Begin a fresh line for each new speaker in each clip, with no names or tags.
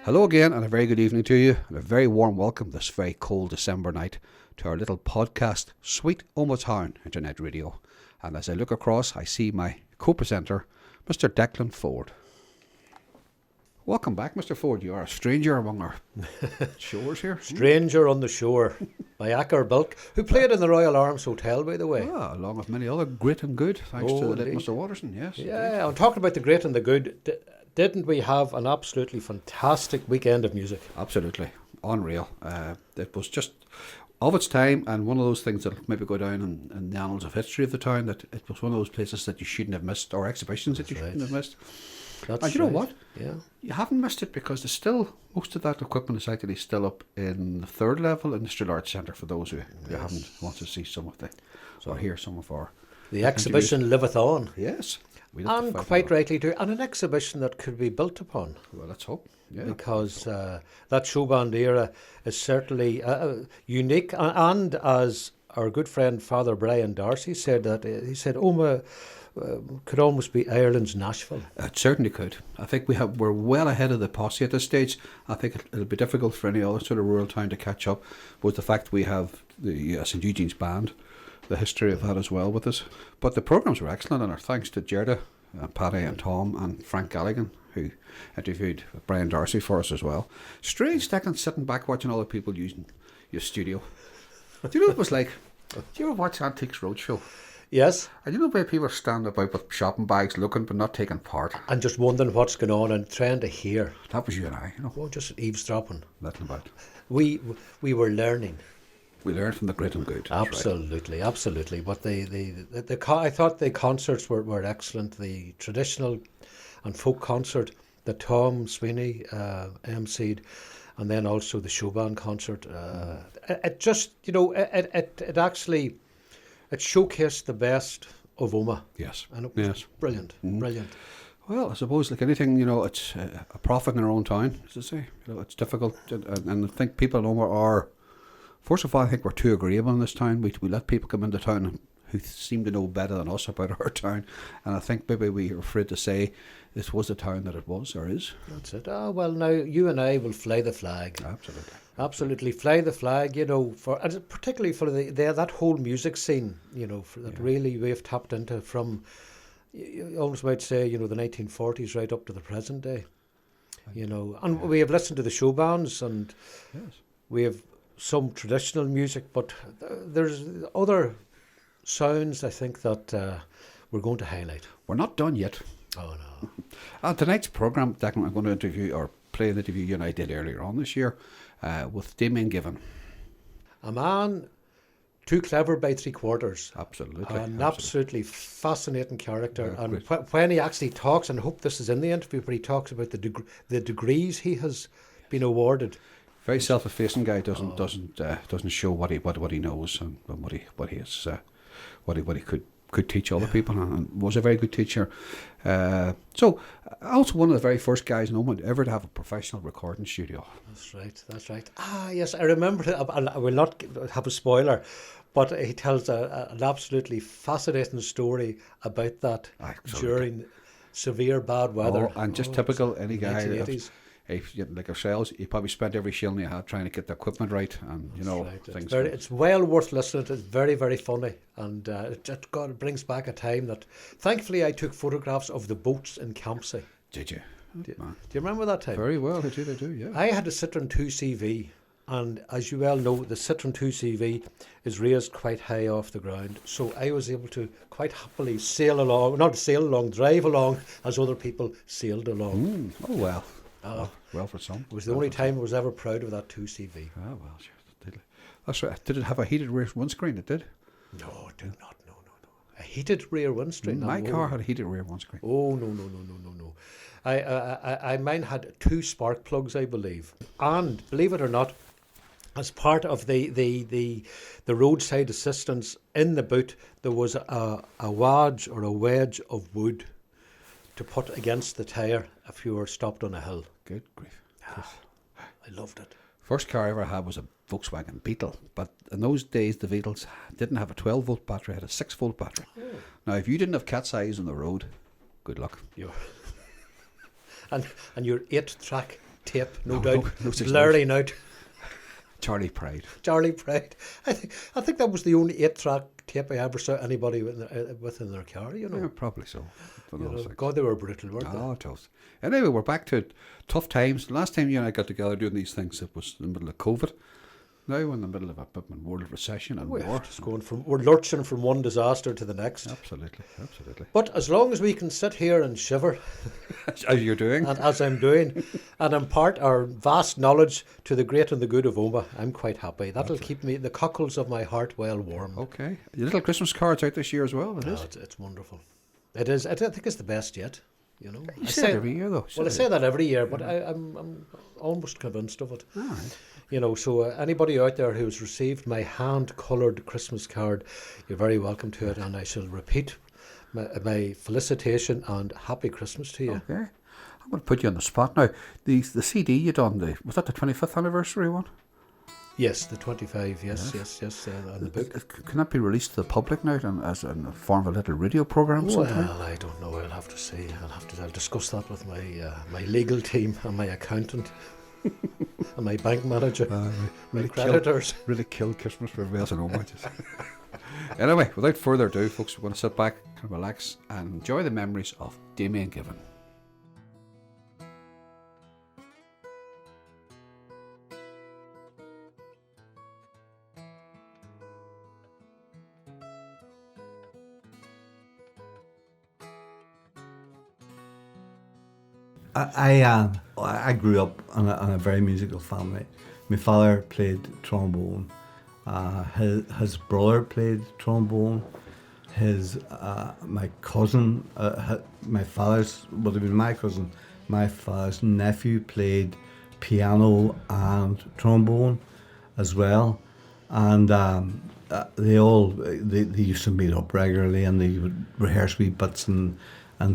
Hello again, and a very good evening to you, and a very warm welcome this very cold December night to our little podcast, Sweet Omagh Internet Radio. And as I look across, I see my co-presenter, Mr. Declan Ford. Welcome back, Mr. Ford. You are a stranger among our shores here.
Stranger on the Shore by Acker Bilk, who played in the Royal Arms Hotel, by the way.
Ah, along with many other great and good, thanks to the late
indeed.
Mr. Watterson, yes.
Yeah,
indeed.
I'm talking about the great and the good. Didn't we have an absolutely fantastic weekend of music?
Absolutely. Unreal. It was just of its time, and one of those things that maybe go down in the annals of history of the town, that it was one of those places that you shouldn't have missed, or exhibitions that you shouldn't have missed.
That's
And you know
right.
what?
Yeah.
You haven't missed it because there's still, most of that equipment is actually still up in the third level Industrial Arts Centre for those who haven't want to see some of the, or hear some of our
The exhibition liveth on.
Yes. We love to
And
fight
quite
for that.
rightly too. And an exhibition that could be built upon.
Well, let's hope. Yeah.
Because that Showband era is certainly unique. And as our good friend Father Brian Darcy said, that he said Omagh could almost be Ireland's Nashville.
It certainly could. I think we're well ahead of the posse at this stage. I think it'll be difficult for any other sort of rural town to catch up with the fact we have the St. Eugene's band, the history of that as well with us. But the programmes were excellent, and our thanks to Gerda, Paddy and Tom and Frank Galligan, who interviewed Brian Darcy for us as well. Strange, Declan, sitting back watching other people using your studio. Do you know what it was like? Do you ever watch Antiques Roadshow?
Yes.
And you know where people stand about with shopping bags looking but not taking part?
And just wondering what's going on and trying to hear.
That was you and I, you know.
Oh, just eavesdropping.
Nothing about.
We were learning.
We learned from the great and good. That's
Absolutely, absolutely. But I thought the concerts were excellent. The traditional and folk concert that Tom Sweeney emceed, and then also the Showband concert. It just, it actually it showcased the best of Omagh.
Yes.
And it was
Yes.
brilliant, brilliant.
Well, I suppose like anything, it's a prophet in their own town, as I say. It's difficult, and I think people in Omagh are. First of all, I think we're too agreeable in this town. We let people come into town who seem to know better than us about our town, and I think maybe we are afraid to say this was the town that it was or is.
That's it. Oh, well, now you and I will fly the flag.
Absolutely.
Absolutely, fly the flag, for and particularly for that whole music scene, that really we've tapped into from, you almost might say, the 1940s right up to the present day, And we have listened to the show bands, and we have some traditional music, but there's other sounds I think that we're going to highlight.
We're not done yet.
Oh no.
On tonight's programme, Declan, I'm going to interview or play an interview you and I did earlier on this year with Damien Given.
A man too clever by three quarters.
Absolutely.
An absolutely fascinating character.
Yeah,
and when he actually talks, and I hope this is in the interview, but he talks about the degrees he has been awarded.
Very self-effacing guy. Doesn't show what he knows and what he could teach other people, and was a very good teacher. So also one of the very first guys in Omagh ever to have a professional recording studio.
That's right. Ah, yes, I remember it. I will not have a spoiler, but he tells an absolutely fascinating story about that during severe bad weather.
And just typical any guy.
1980s.
Like ourselves, he probably spent every shilling he had trying to get the equipment right, and things.
It's well worth listening to. It's very, very funny, and it brings back a time that, thankfully, I took photographs of the boats in Campsie.
Did you?
Do you remember that time?
Very well, I do. Yeah.
I had a Citroen 2CV, and as you well know, the Citroen 2CV is raised quite high off the ground, so I was able to quite happily drive along as other people sailed along.
Oh well. Well, for some.
It was the only time I was ever proud of that 2CV.
Oh, well, sure. That's right. Did it have a heated rear windscreen? It did?
No, it did not. No. A heated rear windscreen?
My car had a heated rear windscreen.
Oh, no. Mine had two spark plugs, I believe. And, believe it or not, as part of the roadside assistance in the boot, there was a wedge of wood to put against the tyre if you were stopped on a hill.
Good grief.
I loved it.
First car I ever had was a Volkswagen Beetle, but in those days the Beetles didn't have a 12-volt battery, it had a 6-volt battery. Oh. Now, if you didn't have cat's eyes on the road, good luck.
And your 8-track tape, no
No,
doubt,
no such
blaring out.
Charlie Pride.
Charlie Pride. I think that was the only 8-track tape I ever saw anybody with in their car, you know.
Yeah, probably so. Don't
You
know,
know,
six.
God, they were brutal, weren't they?
Oh, tough. Anyway, we're back to tough times. Last time you and I got together doing these things, it was in the middle of COVID. Now we're in the middle of a bit of a world recession and
We're
war.
just we're lurching from one disaster to the next.
Absolutely, absolutely.
But as long as we can sit here and shiver,
As you're doing.
and as I'm doing, and impart our vast knowledge to the great and the good of Omagh, I'm quite happy. That'll keep the cockles of my heart well warm.
Okay. Your little Christmas cards out this year as well, it is.
It's wonderful. It is. I think it's the best yet. You know,
You say it every year, though.
Well, I say that every year, but I'm almost convinced of it.
All right.
You know, so anybody out there who's received my hand-coloured Christmas card, you're very welcome to it, and I shall repeat my felicitation and happy Christmas to you.
Okay. I'm going to put you on the spot now. The CD you done, was that the 25th anniversary one?
Yes, the 25, yes, and the book.
Can that be released to the public now as in the form of a little radio program sometime?
Well, I don't know. I'll have to see. I'll discuss that with my legal team and my accountant and my bank manager, my creditors.
Really killed Christmas for everybody else in Omagh. Anyway, without further ado, folks, we're going to sit back and relax and enjoy the memories of Damien Given.
I grew up in a very musical family. My father played trombone. His brother played trombone. My cousin, my father's would have been my cousin. My father's nephew played piano and trombone as well, and they used to meet up regularly and they would rehearse wee bits and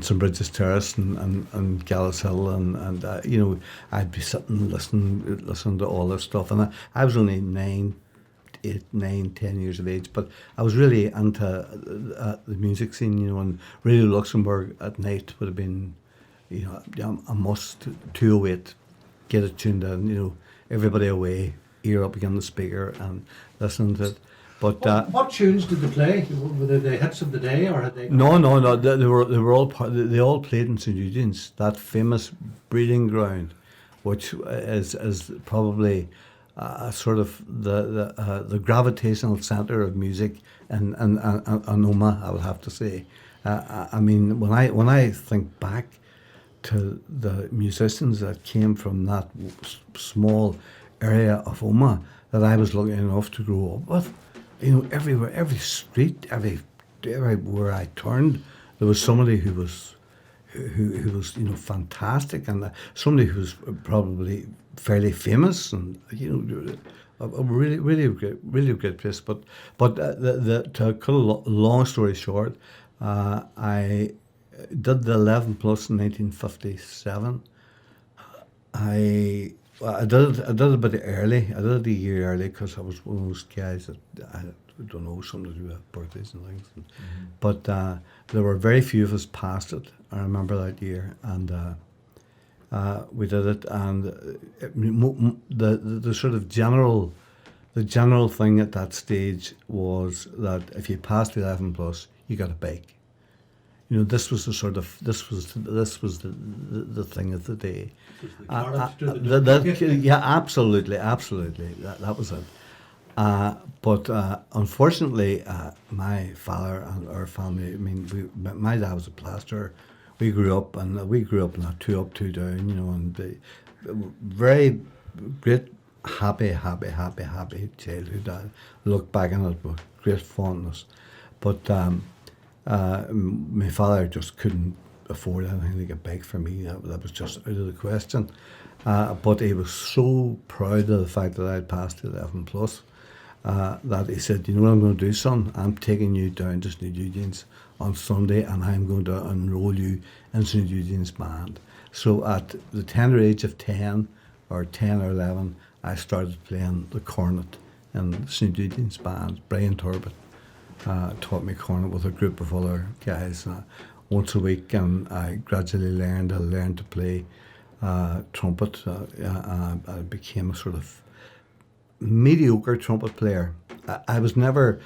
St Bridget's Terrace and Gallows Hill and you know, I'd be sitting listening to all this stuff, and I was only 8, 9, 10 years of age, but I was really into the music scene, you know, and Radio Luxembourg at night would have been, you know, a must. 208, get it tuned in, you know, everybody away, ear up against the speaker and listening to it. But
What tunes did they play? Were they the hits of the day, or had they?
No. They were all they all played in St Eugene's, that famous breeding ground, which is probably sort of the gravitational centre of music in Omagh, I would have to say. I mean, when I think back to the musicians that came from that small area of Omagh that I was lucky enough to grow up with, you know, everywhere, every street, everywhere I turned, there was somebody who was, you know, fantastic, and somebody who was probably fairly famous, and you know, a really great place. But to cut a long story short, I did the 11 plus in 1957. I did it a bit early. I did it a year early because I was one of those guys that I don't know, something to do with birthdays and things. But there were very few of us past it. I remember that year, and we did it. And the sort of general thing at that stage was that if you passed the 11 plus, you got a bike. You know, this was the thing of the day. Yeah, absolutely. That was it. But unfortunately, my father and our family. I mean, my dad was a plasterer. We grew up in a 2 up, 2 down. You know, and very great, happy childhood. I look back on it with great fondness. But my father just couldn't afford anything like a bike for me. That was just out of the question. But he was so proud of the fact that I'd passed the 11 plus that he said, "You know what I'm going to do, son? I'm taking you down to St Eugene's on Sunday, and I'm going to enrol you in St Eugene's band." So at the tender age of 10 or 11, I started playing the cornet in St Eugene's band. Brian Turbot taught me cornet with a group of other guys once a week, and I gradually learned to play trumpet. I became a sort of mediocre trumpet player. I was never.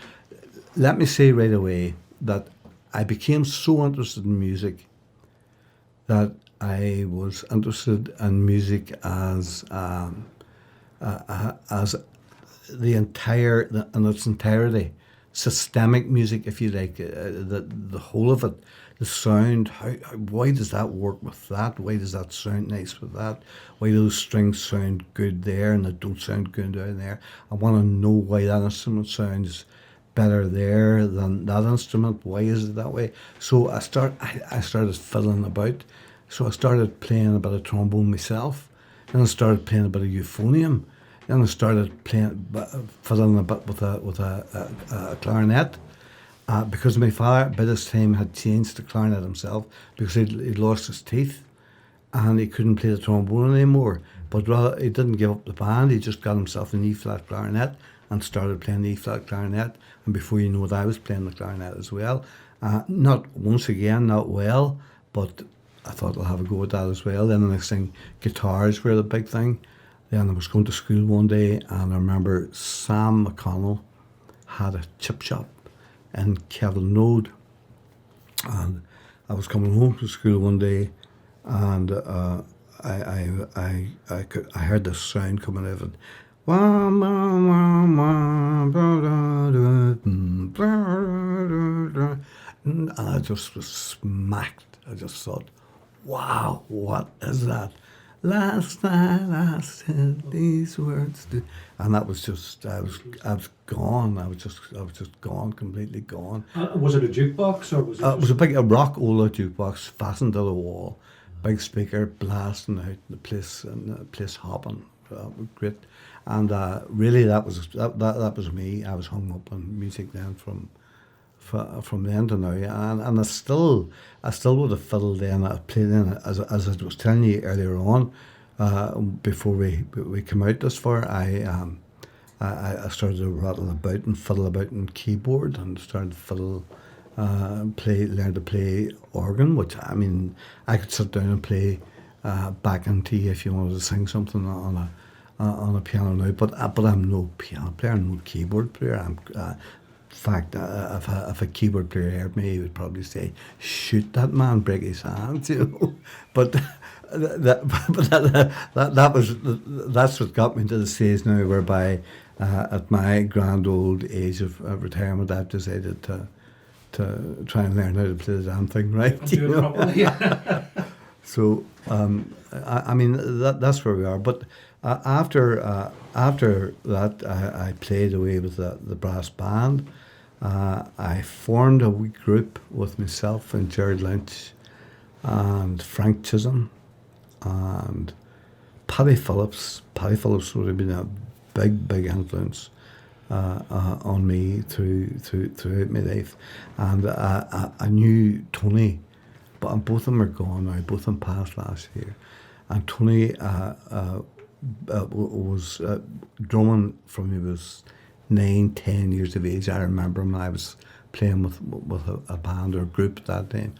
Let me say right away that I became so interested in music that I was interested in music as in its entirety, systemic music, if you like, the whole of it, the sound. Why does that work with that? Why does that sound nice with that? Why do those strings sound good there and they don't sound good down there? I want to know why that instrument sounds better there than that instrument. Why is it that way? So I started fiddling about. So I started playing a bit of trombone myself. Then I started playing a bit of euphonium. Then I started fiddling a bit with a clarinet. Because my father by this time had changed to clarinet himself because he'd lost his teeth and he couldn't play the trombone anymore. But rather, he didn't give up the band. He just got himself an E-flat clarinet and started playing the E-flat clarinet. And before you know it, I was playing the clarinet as well. Not well, but I thought I'll have a go at that as well. Then the next thing, guitars were the big thing. Then I was going to school one day and I remember Sam McConnell had a chip shop in Kevin Road. And I was coming home from school one day and I heard this sound coming out of it. And I just was smacked. I just thought, wow, what is that? Last night I said these words, and that was just I was gone. I was just gone, completely gone.
Was it a jukebox or was it?
It was a rock Ola jukebox fastened to the wall, big speaker blasting out the place and the place hopping, great. And really, that was me. I was hung up on music then from then to now, and I still would have fiddled then. I played then as I was telling you earlier on, before we come out this far. I started to rattle about and fiddle about on keyboard and started to fiddle, learn to play organ, which I mean I could sit down and play back and tea if you wanted to sing something on a piano now, but I'm no piano player, I'm no keyboard player. In fact, if a keyboard player heard me, he would probably say, "Shoot that man, break his hands," you know. But that's what got me to the stage now, whereby at my grand old age of retirement, I've decided to try and learn how to play the damn thing right.
Do it properly.
So I mean that's where we are. But after that, I played away with the brass band. I formed a wee group with myself and Jared Lynch and Frank Chisholm and Paddy Phillips. Paddy Phillips would have been a big influence on me throughout my life. And I knew Tony, but both of them are gone now. Both of them passed last year. And Tony was drumming from he was 9-10 years of age. I remember him when I was playing with a band or a group at that time,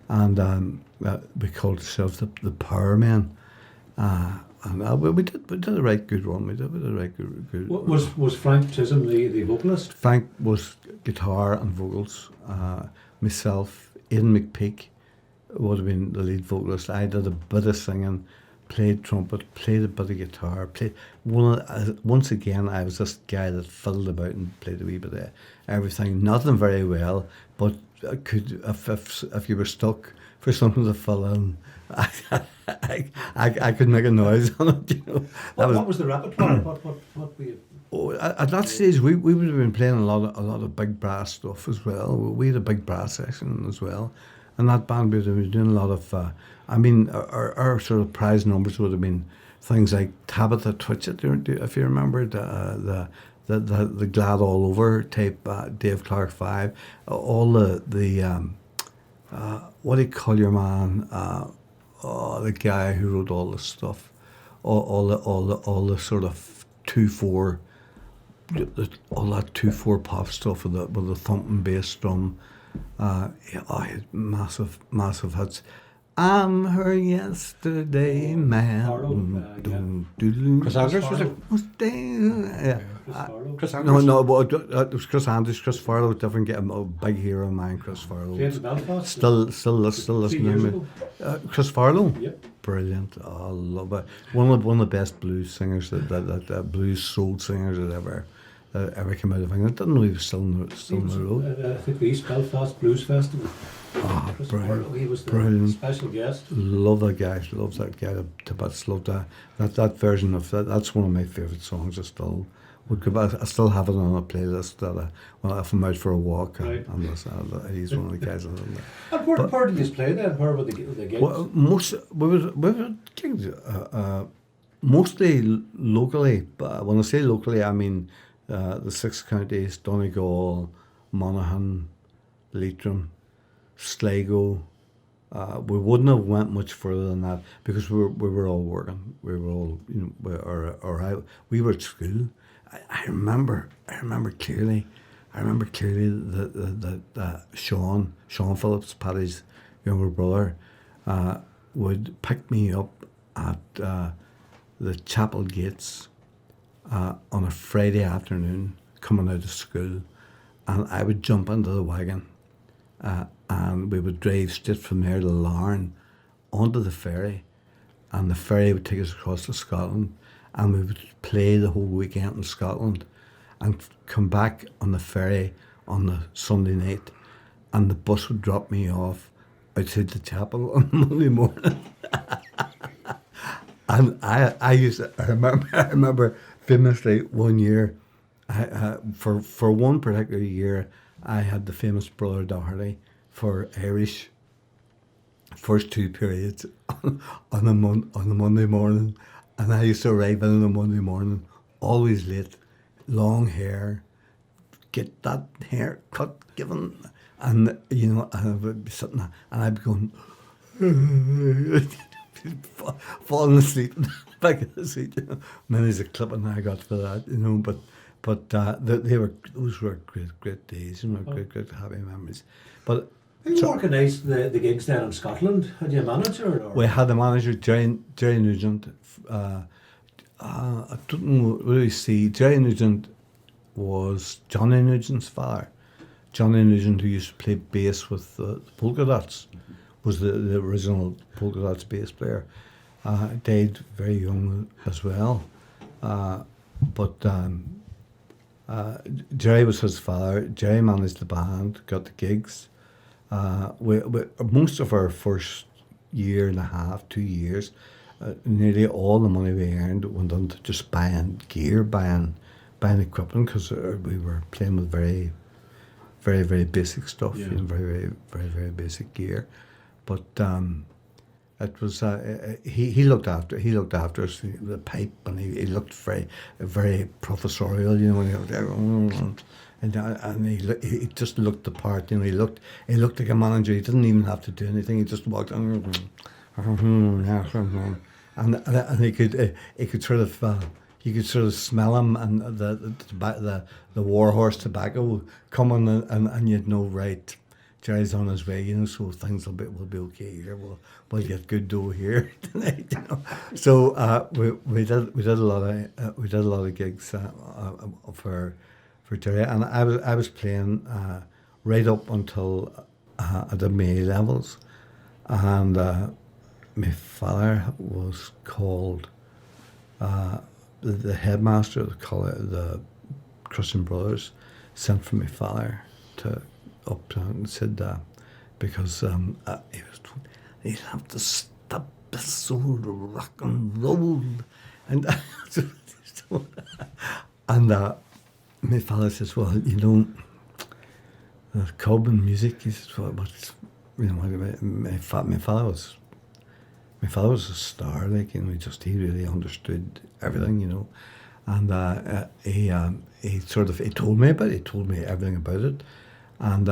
and we called ourselves the Powermen. And we did a right good run. We did a right good.
Was Frank Chisholm the vocalist?
Frank was guitar and vocals. Myself, Ian McPeak would have been the lead vocalist. I did a bit of singing, played trumpet, played a bit of guitar, once again I was this guy that fiddled about and played a wee bit of everything. Nothing very well, but I could, if you were stuck for something to fill in, I could make a noise on it, you know.
What was the repertoire? What were you?
Oh, at that stage we would have been playing a lot of big brass stuff as well. We had a big brass section as well. And that band we were doing a lot of, our sort of prize numbers would have been things like Tabitha Twitchett, if you remember, the Glad All Over type, Dave Clark 5, all the what do you call your man, the guy who wrote all the stuff, all the sort of 2/4, all that 2/4 pop stuff with the thumping bass drum. Massive hits. I'm her yesterday man.
Chris Andrews was it?
Yeah.
Chris
No,
Andrews.
no, but it was Chris Andrews, Chris Farlow, different, get a big hero of mine, Chris Farlow.
Played in Belfast.
Still
2
listening
years
to
ago.
me. Chris Farlow,
Yep.
brilliant. Oh, I love it. One of the best blues singers that blues soul singers that ever came out of England. Didn't know he was still on the road.
I think the East Belfast Blues Festival.
Ah,
Chris
brilliant.
Farlow, he was the
Brilliant.
special guest.
Love that guy. Love that guy to bits. Love that version of that. That's one of my favourite songs. I still have it on a playlist that if I'm out for a walk,
Right.
I'm listening. He's one of the guys I love.
And where did you play then? Where were the gigs?
Well, we were gigs, mostly locally. But when I say locally, I mean the 6 counties: Donegal, Monaghan, Leitrim, Sligo. We wouldn't have went much further than that because we were all working. We were all, we were at school. I remember clearly. I remember clearly that Sean Phillips, Paddy's younger brother, would pick me up at the chapel gates on a Friday afternoon coming out of school, and I would jump into the wagon. And we would drive straight from there to Larne onto the ferry, and the ferry would take us across to Scotland, and we would play the whole weekend in Scotland and come back on the ferry on the Sunday night, and the bus would drop me off outside the chapel on Monday morning. And I remember famously one year, for one particular year, I had the famous Brother Doherty for Irish first 2 periods on a Monday morning, and I used to arrive in on a Monday morning, always late, long hair, get that hair cut given, and I would be sitting there, and I'd be going falling asleep back in the seat. Many's a clipping I got for that, but those were great days, great happy memories. But
Who organised the gigs there in Scotland? Had you a manager? Or?
we had a manager, Jerry Nugent. I don't really see. Jerry Nugent was Johnny Nugent's father. Johnny Nugent, who used to play bass with the Polka Dots, was the original Polka Dots bass player. Died very young as well. But Jerry was his father. Jerry managed the band, got the gigs. Most of our first year and a half, 2 years, nearly all the money we earned went on to just buying gear, buying equipment, because we were playing with very, very, very basic stuff,
Yeah.
very, very, very, very basic gear. But it was he looked after us, the pipe, and he looked very, very professorial, when he was there, and he just looked the part, he looked like a manager. He didn't even have to do anything. He just walked on, and he could sort of. You could sort of smell him, and the warhorse tobacco coming, and you'd know, right, Jerry's on his way, so things will be okay here. We'll get good dough here tonight, So we did a lot of gigs for Jerry, and I was playing right up until I did my A levels, and my father was called. The headmaster of the Christian Brothers sent for my father and said because he was told he'll have to stop this old rock and roll, and my father says, well, the club and music. He says, well, my father was. My father was a star, he really understood everything, and he told me everything about it, and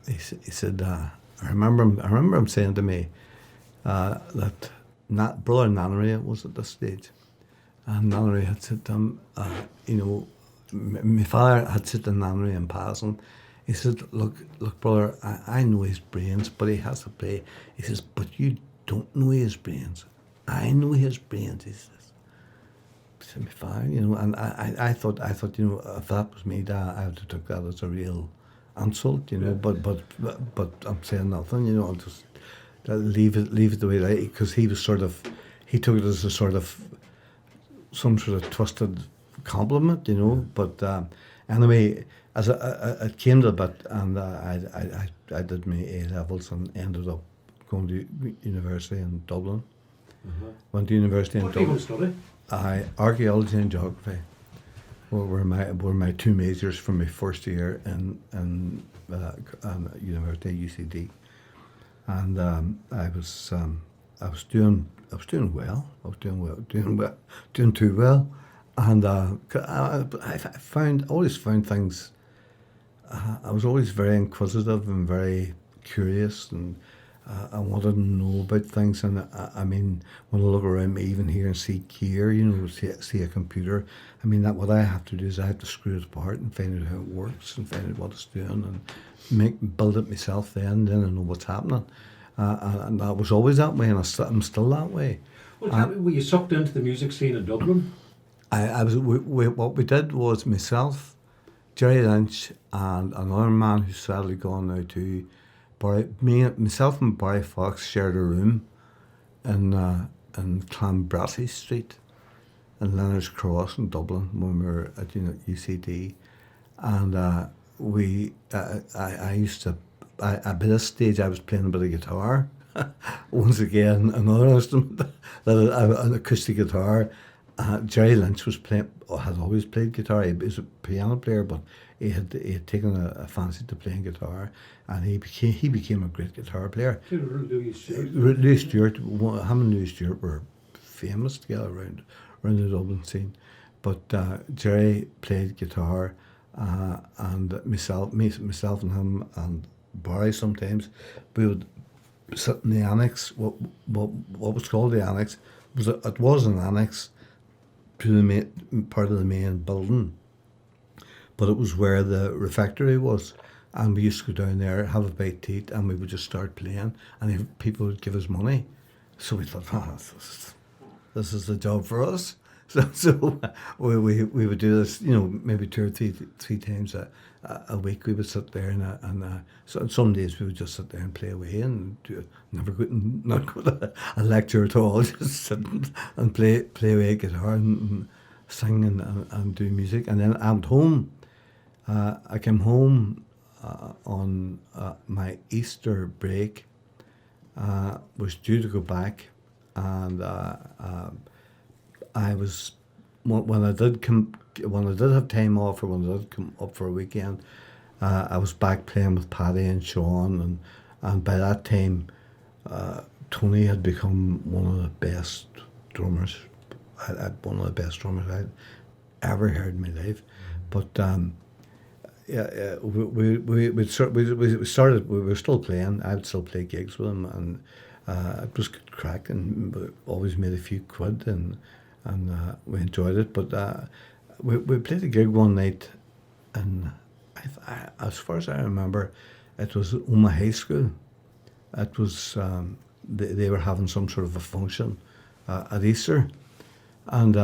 he said, I remember him saying to me that Brother Nannery was at this stage, and Nannery had said to him, my father had said to Nannery in passing. He said, look, brother, I know his brains, but he has to play. He says, but you don't know his brains. I know his brains, he says. Fine, you know, and I thought, you know, if that was me, Dad, I would have took that as a real insult, you know. But I'm saying nothing, you know. I'll just leave it the way it is, because he took it as a sort of some sort of twisted compliment, you know. But anyway, as it came to a bit, and I did my A levels and ended up going to university in Dublin. Went to university in
What do you
Dublin.
want to study?
Archaeology and geography were my two majors from my first year in university, UCD, and I was doing well. I was doing too well, and I always found things. I was always very inquisitive and very curious, and I wanted to know about things. And I mean, when I look around me, even here, and see gear, you know, see a computer, I mean, that what I have to do is I have to screw it apart and find out how it works and find out what it's doing and build it myself. Then I know what's happening. And I was always that way, and I'm still that way.
Well, tell me, were you sucked into the music scene in Dublin?
What we did was myself, Jerry Lynch, and another man who's sadly gone now too. Myself and Barry Fox shared a room in Clanbrassie Street in Leonard's Cross in Dublin when we were at UCD, and I used to. By this stage, I was playing a bit of guitar. Once again, another instrument, an acoustic guitar. Jerry Lynch had always played guitar. He was a piano player, but he had taken a fancy to playing guitar, and he became a great guitar player.
Louis
Stewart, him and Louis Stewart were famous together around the Dublin scene. But Jerry played guitar, and myself and him and Barry sometimes we would sit in the annex. What was called the annex it was an annex to the main part of the main building, but it was where the refectory was, and we used to go down there, have a bite to eat, and we would just start playing, and people would give us money. So we thought, this is the job for us. So we would do this, you know, maybe two or three times a week. We would sit there, and so some days we would just sit there and play away and not go to a lecture at all. Just sit and play away guitar and sing and do music. And then at home, I came home on my Easter break. Was due to go back, and I was when I did have time off, or when I did come up for a weekend, I was back playing with Paddy and Sean, and by that time, Tony had become one of the best drummers. One of the best drummers I'd ever heard in my life. But we started. We were still playing. I would still play gigs with him, and it was good crack, and we always made a few quid, and we enjoyed it. But we played a gig one night, and as far as I remember, it was Omagh High School. It was they were having some sort of a function at Easter, and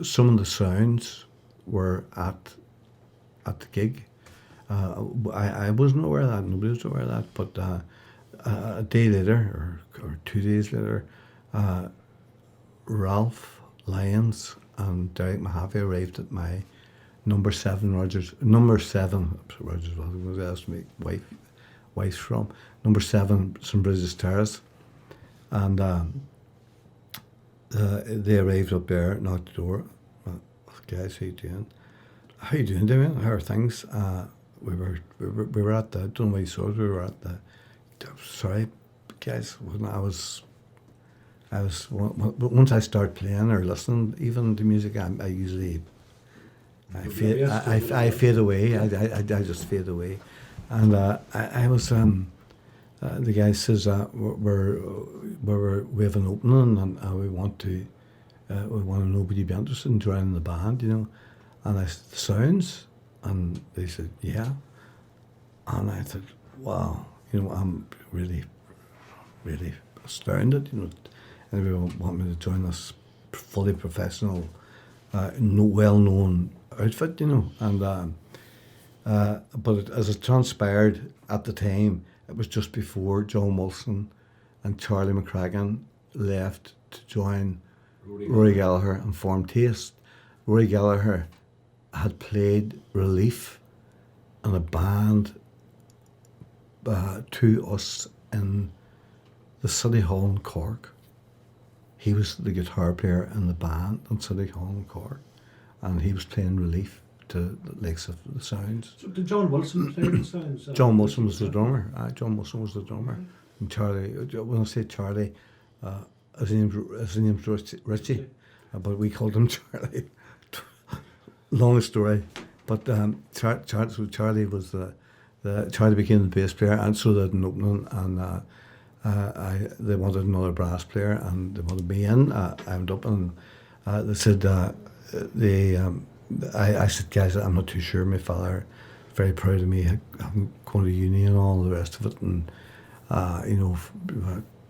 some of the sounds were at the gig. I wasn't aware of that. Nobody was aware of that. But a day later, or 2 days later, Ralph Lyons and Derek Mahaffey arrived at my number 7 Rogers. I was going to ask me wife's from number 7 St. Bridget's Terrace, and they arrived up there, knocked the door. Guys, how you doing? How you doing, Damien? How are things? We were at the, I don't know why you saw it, we were at the, sorry, guys, when I was, once I start playing or listening even to music, I usually, I fade away, I just fade away. And I was, the guy says, we have an opening, and we want to know would you be interested in joining the band, you know? And I said, the sounds? And they said, yeah. And I thought, wow, you know, I'm really really astounded. Anybody want me to join this fully professional, well-known outfit, and but as it transpired at the time, it was just before John Wilson and Charlie McCracken left to join Rory Gallagher and form Taste. Rory Gallagher had played Relief in a band to us in the City Hall in Cork. He was the guitar player in the band in City Hall in Cork, and he was playing Relief to the likes of the Sounds.
So did John Wilson play the Sounds?
John Wilson was the drummer. John Wilson was the drummer. And Charlie, when I say Charlie, his name's Richie, but we called him Charlie. Long story, but Charlie was Charlie became the bass player, and so did an opening, and they wanted another brass player, and they wanted me in. I ended up, and they said I said, guys, I'm not too sure. My father very proud of me. I'm going to uni and all the rest of it, and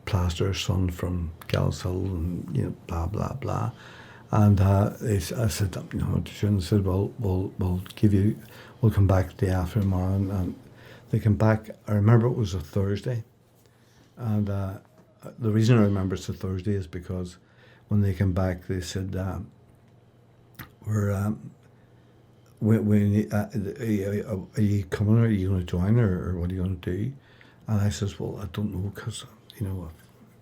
Plaster's son from Gallishill, and blah blah blah. And I said, not too sure. And they said, well, we'll come back the day after tomorrow, and they came back. I remember it was a Thursday, and the reason I remember it's a Thursday is because when they came back, they said, are you coming, or are you going to join, or what are you going to do? And I says, well, I don't know, because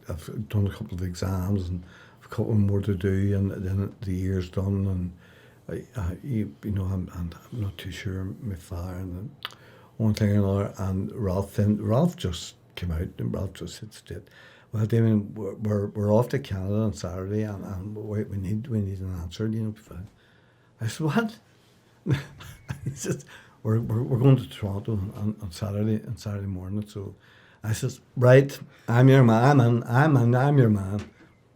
I've done a couple of exams and a couple more to do, and then the year's done, and I'm not too sure. My father, and one thing or another, and Ralph just came out, and Ralph just said straight, well, Damien, we're off to Canada on Saturday, and we need an answer, I said, what? He says, we're going to Toronto on Saturday morning. So I says, right, I'm your man. I'm your man.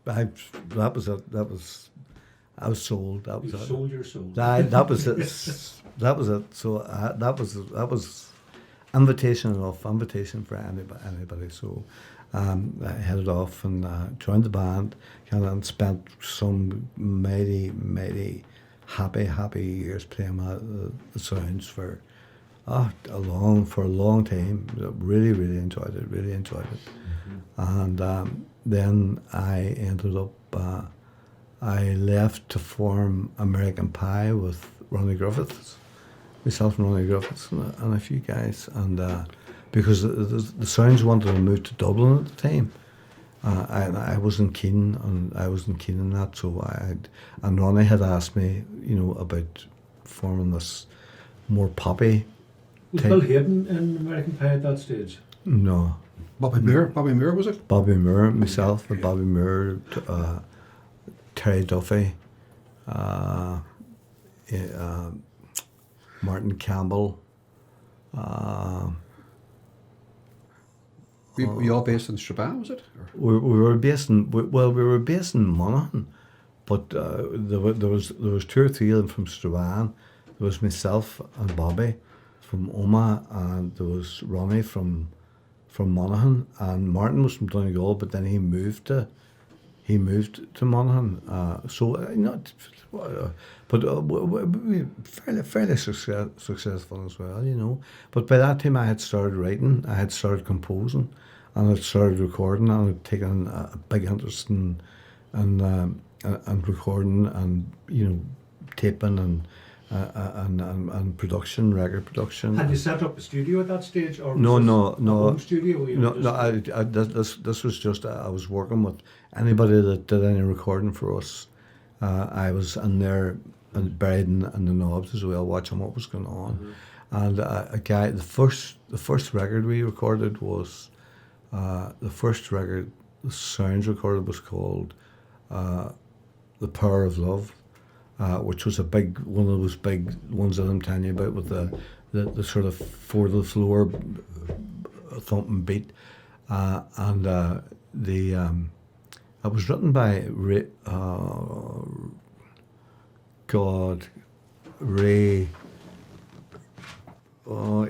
That was it. I was sold. That was
You
it.
sold your soul.
That was it. That was it. So that was invitation for anybody. So I headed off and joined the band, and spent some mighty happy years playing the Sounds for a long time. Really enjoyed it. Mm-hmm. And then I ended up. I left to form American Pie with Ronnie Griffiths, myself and Ronnie Griffiths and a few guys, and because the Sounds wanted to move to Dublin at the time. I wasn't keen on that, so and Ronnie had asked me, about forming this more poppy.
Was Bill Hayden in American Pie at that stage?
No.
Bobby Moore, was it?
Bobby Moore, myself, and Bobby Moore, Terry Duffy, Martin Campbell.
Were you all based in Showbands, was it?
We were based in Monaghan, but there was two or three of them from Strabane. There was myself and Bobby from Omagh, and there was Ronnie from Monaghan, and Martin was from Donegal, but then he moved to Monaghan. But we were fairly successful as well, But by that time I had started writing, I had started composing, and I'd started recording, and I'd taken a big interest in recording, and taping, and production, record production.
Had you set up a studio at that stage, or
No.
a home studio?
This was just I was working with anybody that did any recording for us. I was in there and buried in the knobs as well, watching what was going on. Mm-hmm. And the first record we recorded was the Sounds recorded was called "The Power of Love," which was one of those big ones that I'm telling you about, with the sort of four to the floor thumping beat, and it was written by Ray.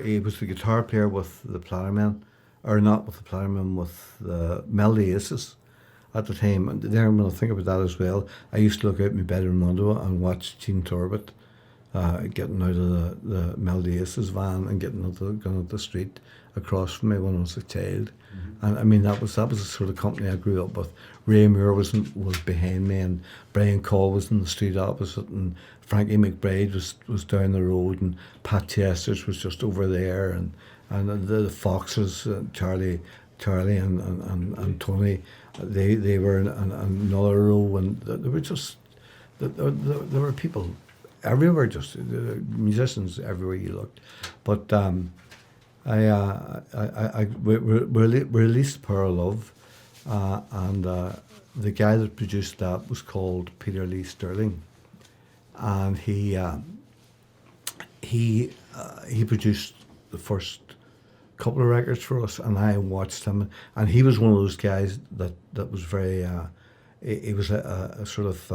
He was the guitar player with the Powermen, or not with the Powermen, with the Melody Aces at the time. And there, when I think about that as well, I used to look out my bedroom window and watch Gene Torbett getting out of the Melody Aces van and going up the street across from me when I was a child. And I mean, that was the sort of company I grew up with. Ray Moore was behind me, and Brian Call was in the street opposite, and Frankie McBride was down the road, and Pat Chesters was just over there, and the Foxes, Charlie and Tony, they were in another row, and there were just there were people everywhere, just musicians everywhere you looked. But we released Power of Love, and the guy that produced that was called Peter Lee Sterling, and he produced the first couple of records for us, and I watched him, and he was one of those guys that was very he was a sort of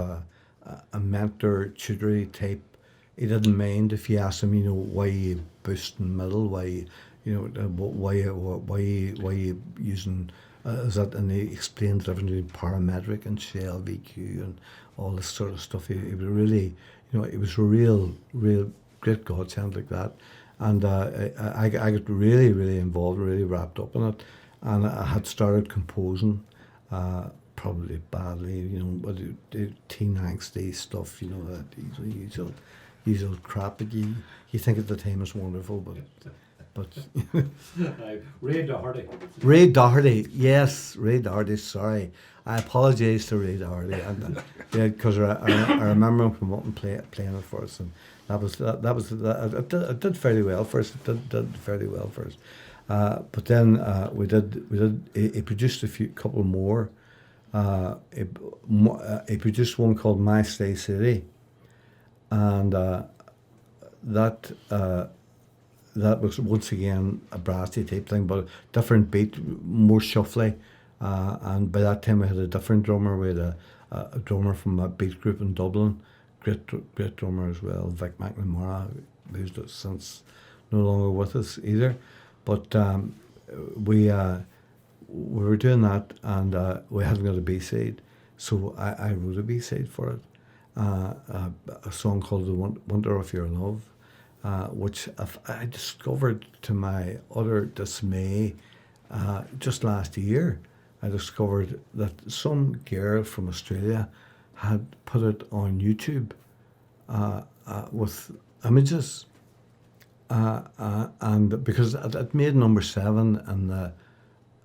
a mentor, tutory type. He didn't mind if you asked him, you know, why you boosting middle, why why you using is that, and he explained the difference between parametric and shell VQ and all this sort of stuff. He was really, you know, it was a real great godsend like that. And I got really involved, really wrapped up in it, and I had started composing, probably badly, you know, the teen angsty stuff, you know, that usual crap that you think at the time is wonderful, but
Ray Doherty.
Ray Doherty, yes, Ray Doherty. Sorry, I apologise to Ray Doherty, and because I remember him coming up and playing it for us, and it did fairly well for us. It did fairly well for us. But then he produced a couple more. He produced one called My Stay City, and that was once again a brassy type thing, but a different beat, more shuffly. And by that time we had a different drummer. We had a drummer from a beat group in Dublin, great drummer as well, Vic McNamara, who's since no longer with us either. But we were doing that, and we hadn't got a B-side, so I wrote a B-side for it, a song called The Wonder of Your Love, which I discovered to my utter dismay just last year. I discovered that some girl from Australia had put it on YouTube with images, and because it made number 7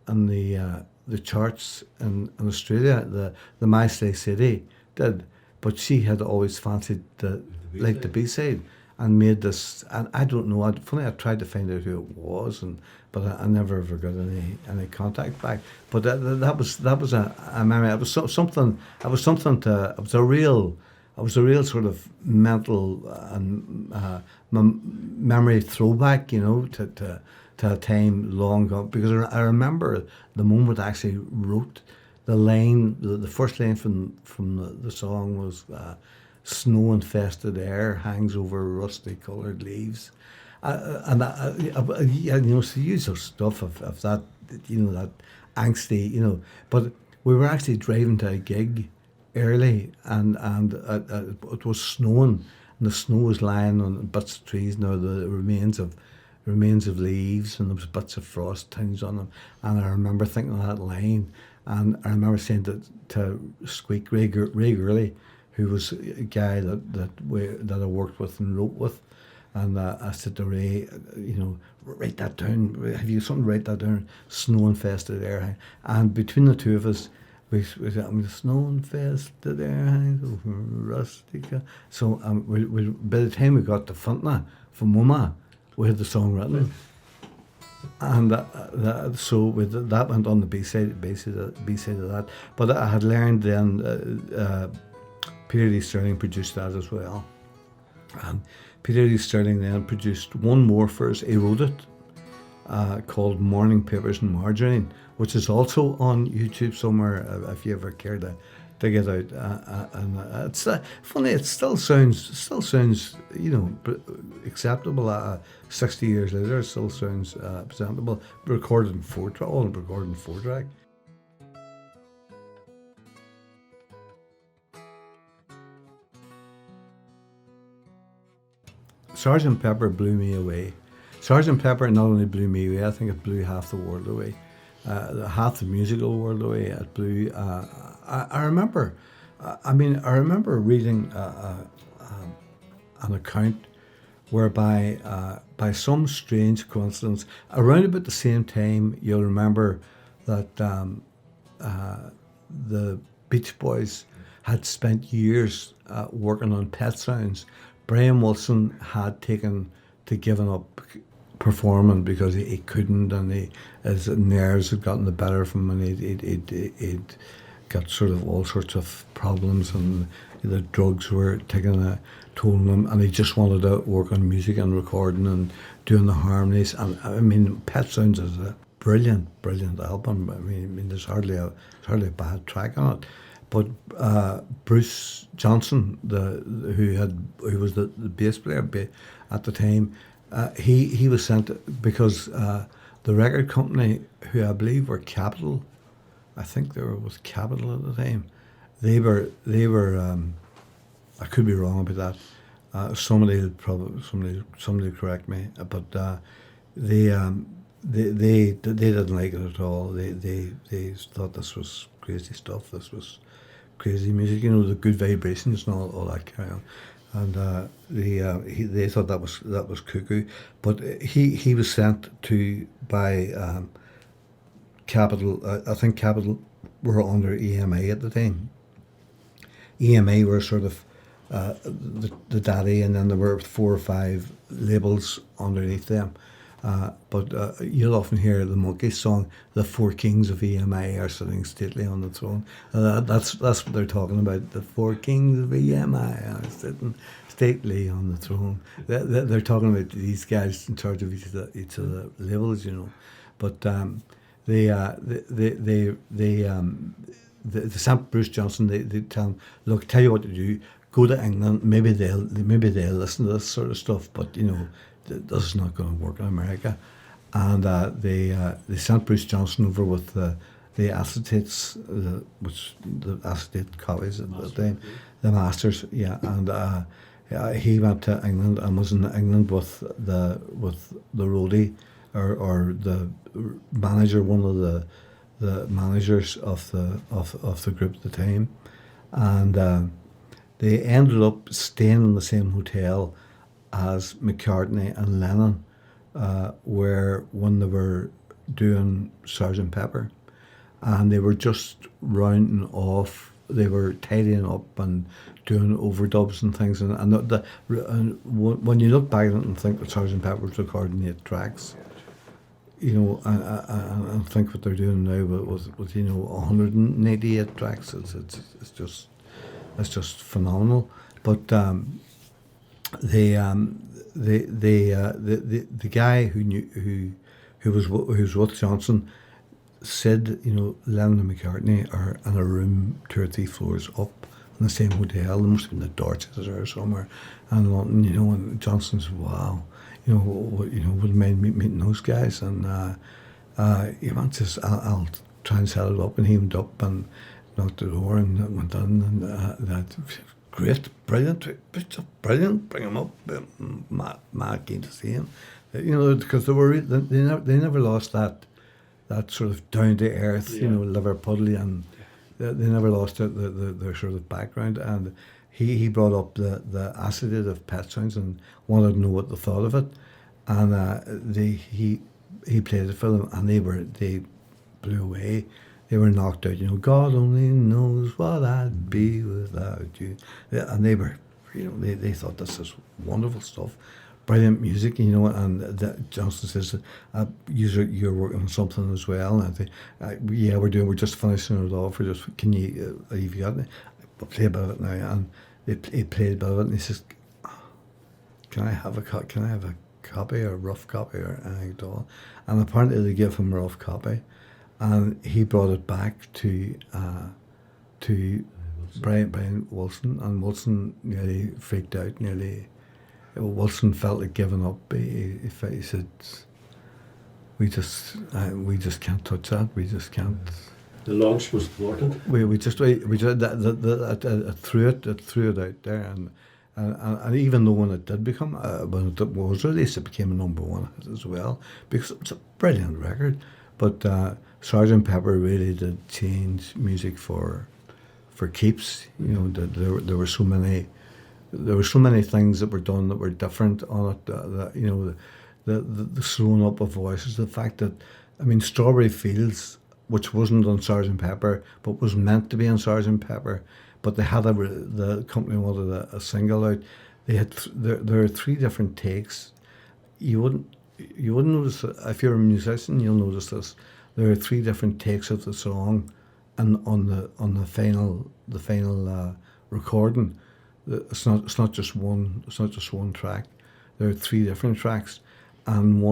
in the charts in Australia, the My Stay City did, but she had always fancied the B-side, and made this, and I don't know. I tried to find out who it was, but I never ever got any contact back. But that was a memory. It was something. It was a real sort of mental and memory throwback, you know, to a time long gone. Because I remember the moment I actually wrote the line. The first line from the song was. Snow-infested air hangs over rusty-coloured leaves, and you know, it's the usual stuff of that, you know, that angsty, you know. But we were actually driving to a gig early, and it was snowing, and the snow was lying on bits of trees. Now the remains of leaves, and there was bits of frost tinge on them. And I remember thinking of that line, and I remember saying to Squeak Ray Gurley, who was a guy that I worked with and wrote with, and I said to Ray, you know, write that down. Have you something to write that down? Snow-infested air, and between the two of us, we said, snow-infested air hangs over rusty. So we by the time we got to Fontana from Omagh, we had the song written, and so that went on the B-side of that. But I had learned then. Peter Lee Sterling produced that as well. And Peter Lee Sterling then produced one more for us. He wrote it, called Morning Papers and Margarine, which is also on YouTube somewhere, if you ever care to get out, and it's funny. It still sounds, acceptable. 60 years later, it still sounds presentable. Recorded in all recorded in 4-track. Sargent Pepper blew me away. Sergeant Pepper not only blew me away, I think it blew half the world away, half the musical world away. It blew. I remember. I remember reading an account whereby, by some strange coincidence, around about the same time, you'll remember that the Beach Boys had spent years working on Pet Sounds. Brian Wilson had taken to giving up performing because he couldn't, and his nerves had gotten the better of him, and he'd got sort of all sorts of problems, and the drugs were taking a toll on him, and he just wanted to work on music and recording and doing the harmonies. And Pet Sounds is a brilliant album. There's hardly a bad track on it. But Bruce Johnson, who was the bass player at the time, he was sent because the record company, who I believe were Capitol, I think they were with Capitol at the time. They were. I could be wrong about that. Somebody will correct me. But they didn't like it at all. They thought this was crazy stuff. This was crazy music, the good vibrations and all that carry on. And they thought that was cuckoo. But he was sent to by Capitol. I think Capitol were under EMA at the time. EMA were sort of the daddy, and then there were 4 or 5 labels underneath them. But you'll often hear the Monkees song, "The 4 kings of EMI are sitting stately on the throne." That's what they're talking about. The 4 kings of EMI are sitting stately on the throne. They're talking about these guys in charge of each of the labels, But they sent Bruce Johnson. They tell him, "Look, tell you what to do. Go to England. Maybe they'll listen to this sort of stuff. But this is not going to work in America." And they sent Bruce Johnson over with the acetates, the acetate copies at the time, the masters, yeah. And he went to England and was in England with the roadie or the manager, one of the managers of the group at the time, and they ended up staying in the same hotel as McCartney and Lennon, where when they were doing Sgt. Pepper, and they were just rounding off, they were tidying up and doing overdubs and things, and when you look back at it and think that Sgt. Pepper was recording 8 tracks, and think what they're doing now with 188 tracks, it's just phenomenal. But the guy who was with Johnson said, Lennon and McCartney are in a room 2 or 3 floors up in the same hotel. There must have been the Dorchester or somewhere, and London, and Johnson said, "Wow, wouldn't mind meeting those guys." And he went, I'll try and set it up, and he went up and knocked the door and went in, and that. Great, brilliant, bring him up, mad keen to see him, because they never lost that sort of down to earth, Liverpudlian, they never lost their sort of background, and he brought up the acetate of Pet Sounds and wanted to know what they thought of it, and he played it for them, and they blew away. They were knocked out, God only knows what I'd be without you. And they were, they thought this is wonderful stuff, brilliant music, and Johnson says, you're working on something as well. And we're just finishing it off. Can you, have you got it? I'll play a bit of it now. And he played a bit of it, and he says, can I have a copy or a rough copy or anything at all? And apparently they gave him a rough copy. And he brought it back to Brian Wilson, and Wilson nearly freaked out. Wilson felt like giving up. He said, "We just can't touch that. We just can't."
The launch was thwarted.
We just it threw it out there, and even though when it did become when it was released, it became a number one hit as well, because it's a brilliant record. But Sargent Pepper really did change music for keeps. There were so many things that were done that were different on it. The slowing up of voices, the fact that, Strawberry Fields, which wasn't on Sargent Pepper but was meant to be on Sargent Pepper, but they had the company wanted a single out. They had there are 3 different takes. You wouldn't notice it. If you're a musician, you'll notice this. There are 3 different takes of the song, and on the final recording, it's not just one. It's not just one track. There are 3 different tracks, and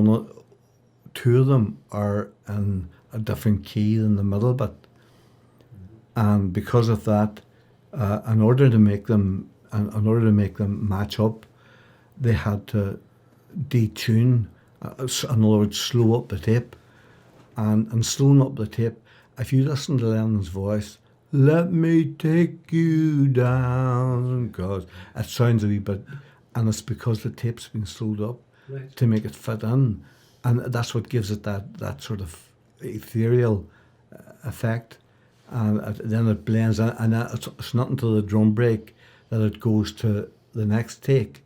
2 of them are in a different key than the middle bit. And because of that, in order to make them match up, they had to detune. In other words, slow up the tape, and slowing up the tape. If you listen to Lennon's voice, "Let me take you down," because it sounds a wee bit, and it's because the tape's been slowed up to make it fit in, and that's what gives it that sort of ethereal effect, and then it blends in, and it's not until the drum break that it goes to the next take.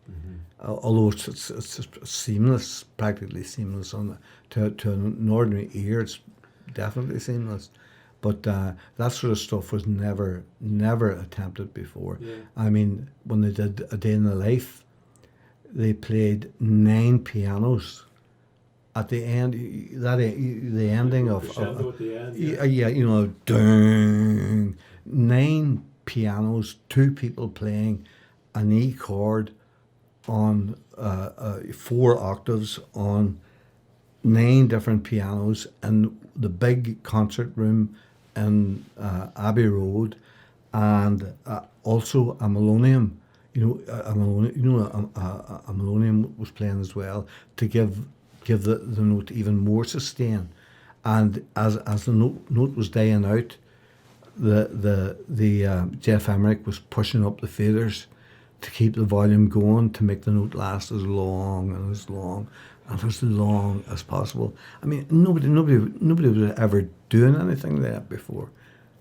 Although it's seamless, practically seamless to an ordinary ear, it's definitely seamless. But that sort of stuff was never attempted before. Yeah. When they did A Day in the Life, they played 9 pianos at the end. The ending of
at the end,
ding, 9 pianos, 2 people playing an E chord on 4 octaves on 9 different pianos in the big concert room in Abbey Road, and also a Melonium. A Melonium was playing as well to give the note even more sustain. And as the note was dying out, the Jeff Emmerich was pushing up the faders to keep the volume going, to make the note last as long and as long as possible. Nobody was ever doing anything like that before.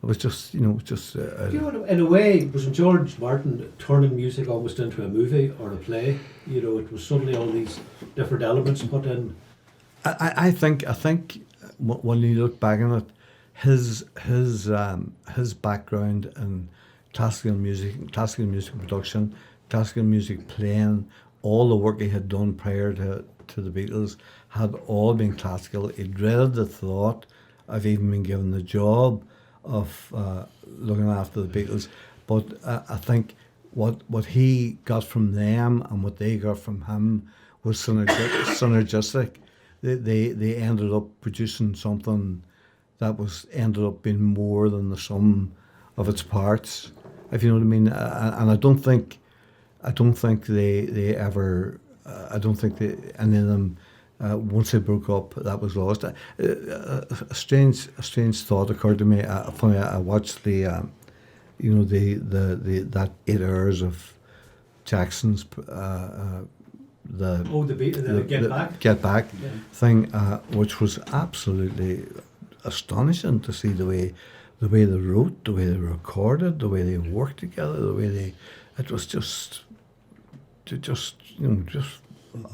It was just, in
a way, wasn't George Martin turning music almost into a movie or a play? It was suddenly all these different elements put in.
I think when you look back on it, his background in classical music production, classical music playing, all the work he had done prior to the Beatles had all been classical. He dreaded the thought of even being given the job of looking after the Beatles, but I think what he got from them and what they got from him was synergistic. They ended up producing something that ended up being more than the sum of its parts, if you know what I mean. And I don't think they ever. I don't think any of them. Once they broke up, that was lost. A strange thought occurred to me. Funny, I watched that 8 hours of Jackson's the Get Back thing, which was absolutely astonishing to see the way they wrote, the way they recorded, the way they worked together, it was just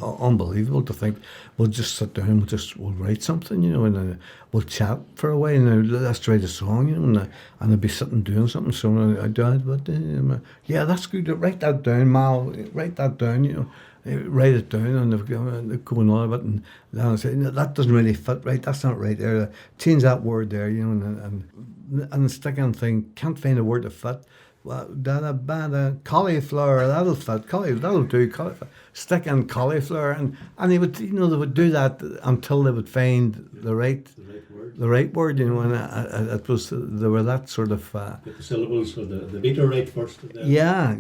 unbelievable to think we'll just sit down, we'll write something, and we'll chat for a while, and let's write a song, and I'll be sitting doing something. So I did, but yeah, that's good. Write that down, Mal. Write that down, write it down, and they're going on a bit, and then I say, that doesn't really fit right. That's not right there. Change that word there, and and the sticking thing, can't find a word to fit. Well, cauliflower, that'll fit. That'll do. Cauliflower. Stick in cauliflower, and they would, they would do that until they would find the right word. And it was, they were that sort of.
Get the syllables or the meter right first. And then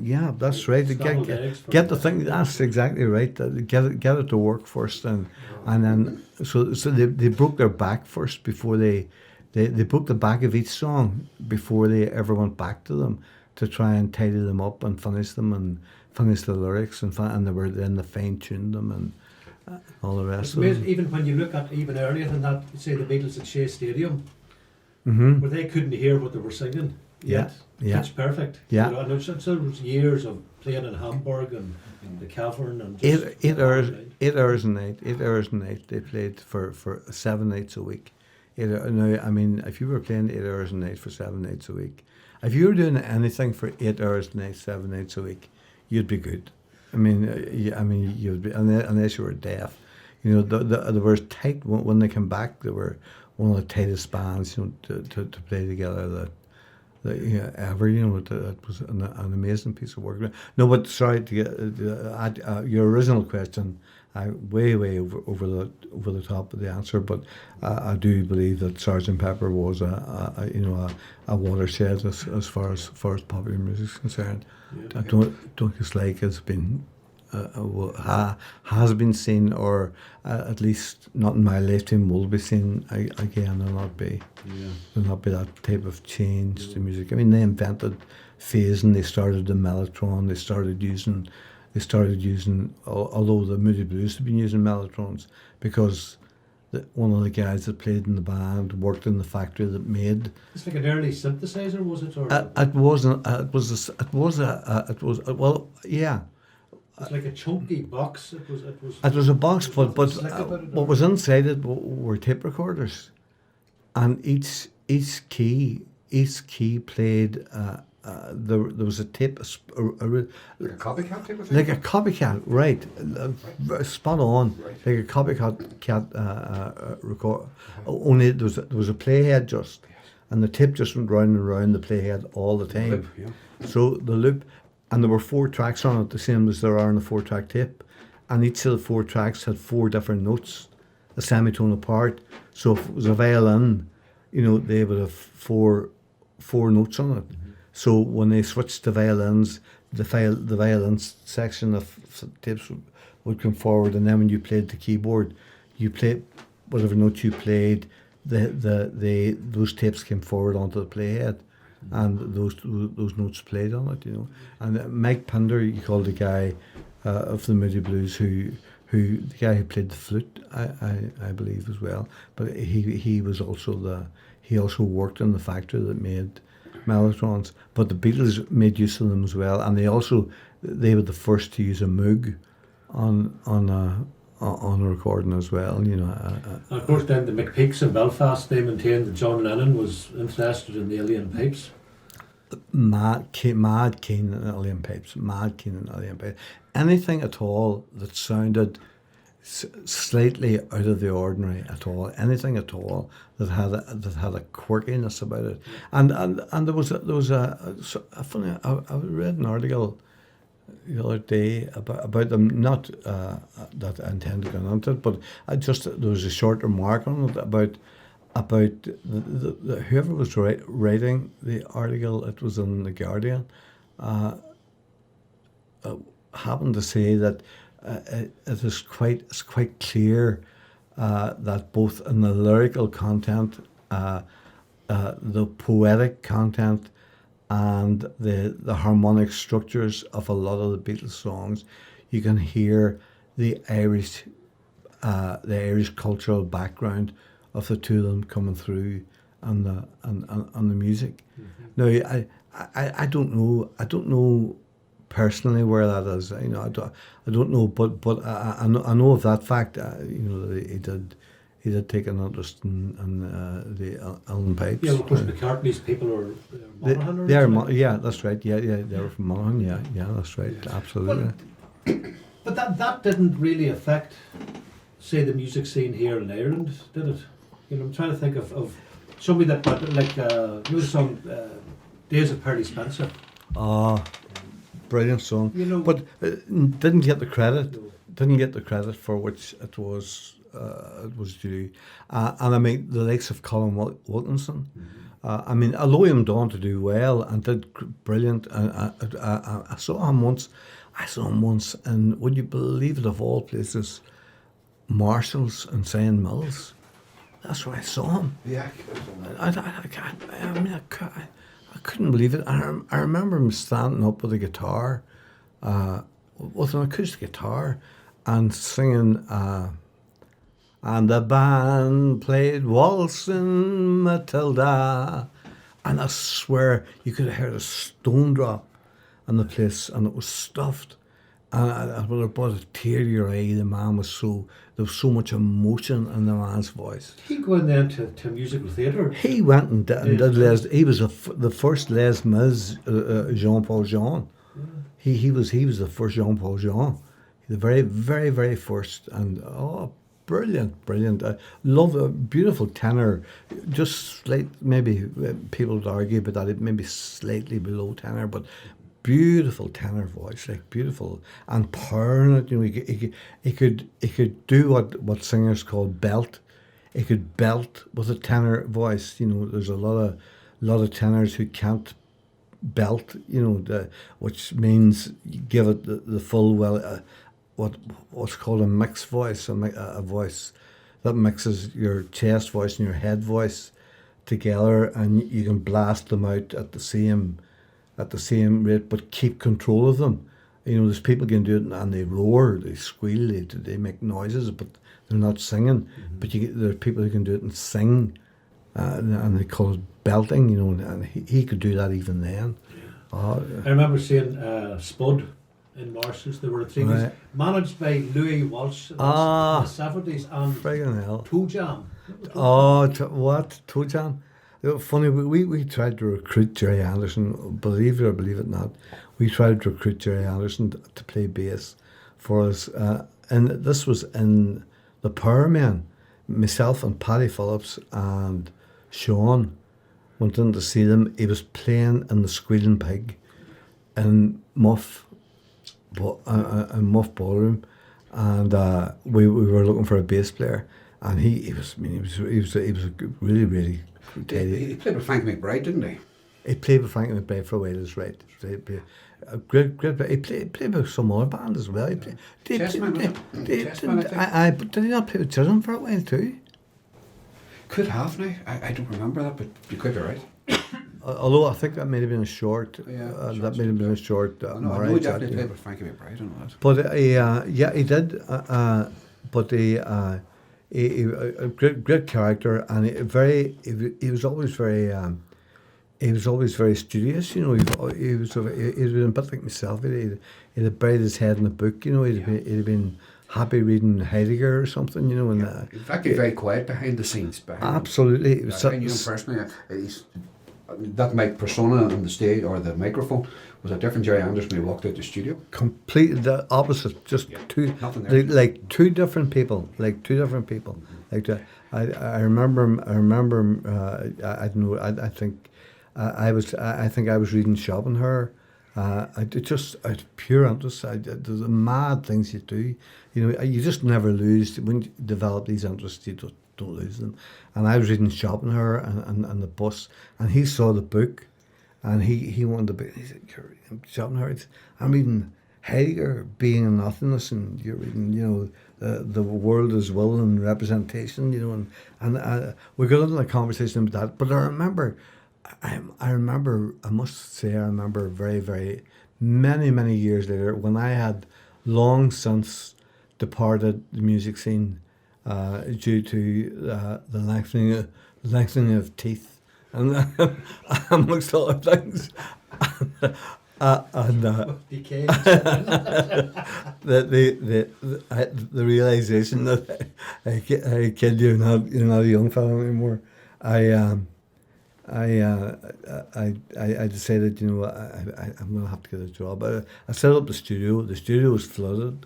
Yeah, that's right. Get the thing. That's exactly right. Get it to work first, and then so they broke their back first before they broke the back of each song before they ever went back to them, to try and tidy them up and finish them and finish the lyrics, and they fine-tuned them and all the rest of it.
Even when you look at even earlier than that, say the Beatles at Shea Stadium, where they couldn't hear what they were singing yet.
Yeah.
Pitch perfect.
Yeah.
And there was years of playing in Hamburg and the Cavern and
Eight
just
hours a night. They played for 7 nights a week. Now, I mean, if you were playing 8 hours a night for 7 nights a week, if you were doing anything for 8 hours a night, 7 nights a week, you'd be good. I mean, you'd be, unless you were deaf. They were tight when they came back. They were one of the tightest bands, to play together that ever. It was an amazing piece of work. No, but sorry to get your original question. Way over the top of the answer, but I do believe that Sargent Pepper was a watershed as far as popular music is concerned. I don't dislike it's been has been seen, or at least not in my lifetime will be seen again. There'll not be that type of change to music. I mean, they invented phasing. They started the mellotron. They started using, although the Moody Blues had been using mellotrons, because one of the guys that played in the band worked in the factory that made.
It's like an early synthesizer, was it? Or
it wasn't. It was. Well, yeah.
It's like a chunky box.
It was a box, but what was inside it were tape recorders, and each key played. There was a tape,
like a copycat tape.
Like a copycat, right? Spot on. Right. Like a copycat record. Only there was a playhead just, and the tape just went round and round the playhead all the time.
Loop, yeah.
So the loop, and there were 4 tracks on it, the same as there are on the 4-track tape, and each of the 4 tracks had 4 different notes, a semitone apart. So if it was a violin, they would have four notes on it. Mm-hmm. So when they switched to violins, the violin section of tapes would come forward, and then when you played the keyboard, you played whatever note you played. Those tapes came forward onto the playhead, and those notes played on it. And Mike Pinder, you called the guy of the Moody Blues, who the guy who played the flute, I believe as well. But he also worked in the factory that made mellotrons, but the Beatles made use of them as well, and they were the first to use a Moog on a recording as well. And
of course, then the McPeaks in Belfast, they maintained that John Lennon was interested in the alien pipes.
Mad keen on alien pipes. Anything at all that sounded slightly out of the ordinary at all, anything at all that had a quirkiness about it, and there was a funny. I read an article the other day about them, not that I intend to go into it, but there was a short remark on it about the whoever was writing the article. It was in the Guardian. Happened to say that. It's quite clear that both in the lyrical content, the poetic content, and the harmonic structures of a lot of the Beatles songs, you can hear the Irish cultural background of the two of them coming through on the music. Mm-hmm. Now, I don't know personally where that is. I don't know, but I know of that fact. That he did take an interest in the Allen pipes.
Yeah, of course, McCartney's people are Monaghan.
That's right. Yeah, they were from Monaghan. Yeah, that's right. Absolutely.
But that didn't really affect, say, the music scene here in Ireland, did it? I'm trying to think of somebody that, but like, you know the song Days of Pearly Spencer.
Ah, brilliant song.
You know,
But didn't get the credit.
No.
Didn't get the credit for which it was due. And I mean, the likes of Colin Wilkinson. I mean, although he went on to do well and did brilliant, I saw him once. And would you believe it, of all places, Marshalls and St. Mills. That's where I saw him.
Yeah.
I couldn't believe it. I remember him standing up with a guitar, with an acoustic guitar, and singing. And the band played Waltzing Matilda, and I swear you could have heard a stone drop in the place, and it was stuffed. And I would have brought a tear to your eye. The man was there was so much emotion in the man's voice.
he go in then to musical theatre.
He went and did Les. He was the first Les Mis Jean-Paul Jean. He was the first Jean-Paul Jean, the very, very, very first. And brilliant. I love a beautiful tenor, just slight. Maybe people would argue about that. It maybe slightly below tenor, but beautiful tenor voice, like beautiful and power in it. You know, he could do what singers call belt. He could belt with a tenor voice. You know, there's a lot of tenors who can't belt. You know, which means you give it the full what's called a mixed voice, a voice that mixes your chest voice and your head voice together, and you can blast them out at the same rate, but keep control of them. You know, there's people who can do it and they roar, they squeal, they make noises, but they're not singing. But there are people who can do it and sing, and they call it belting. You know, and he could do that even then.
I remember seeing Spud in Marshalls. There were three
Right.
managed by Louis Walsh in the 70s, and
Friggin' hell.
Toe Jam.
What? Toe Jam? Funny, we tried to recruit Jerry Anderson, believe it or believe it not. We tried to recruit Jerry Anderson to play bass for us. And this was in the Powermen. Myself and Paddy Phillips and Sean went in to see them. He was playing in the Squealing Pig in Muff Ballroom. And we were looking for a bass player. And he was a really, really
He played with Frank McBride, didn't he?
He played with Frank McBride for a while, that's right. Great. He played with some other band as well.
Chessman,
But did he not play with Chisholm for a while too?
Could have now. I don't remember that, but you could be right.
Although I think that may have been a short.
Yeah,
that may have been a short.
I know he definitely played with Frankie McBride and all that.
But he did. But he a great character, and he was always very. He was always very studious, you know. He was a bit like myself. He'd have buried his head in a book, you know. He'd have been happy reading Heidegger or something, you know. And
in fact, he's very quiet behind the scenes.
Absolutely.
I knew him personally. That persona on the stage or the microphone was a different Jerry Anderson when he walked out the studio.
Completely the opposite. Just two, like two different people. Like that. I remember him. I don't know. I think. I think I was reading Schopenhauer. I pure interest. The mad things you do. You know, you just never lose when you develop these interests. You don't lose them. And I was reading Schopenhauer and the bus, and he saw the book, and he wanted to be. He said, "You're reading Schopenhauer." I'm reading Heidegger, Being and Nothingness, and you're reading, you know, the world as will and representation. You know, and we got into a conversation about that. But I remember, I must say, I remember very, very many years later when I had long since departed the music scene due to the lengthening of teeth and amongst other things.
Decay.
The realization that hey kid, you're not a young fellow anymore. I decided, you know, I'm going to have to get a job. I set up the studio. The studio was flooded.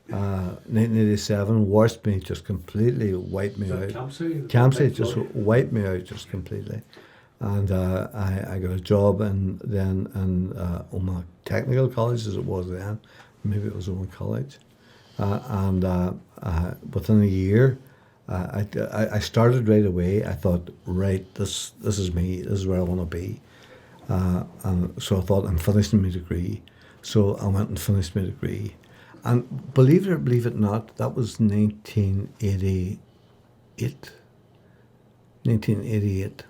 1987 washed me, just completely wiped me out. Campsie just wiped me out just completely. And I got a job in Omagh Technical College, as it was then. Maybe it was Omagh College. And within a year, I started right away. I thought, right, this is me. This is where I want to be. And so I thought, I'm finishing my degree. So I went and finished my degree. And believe it not, that was 1988. 1988.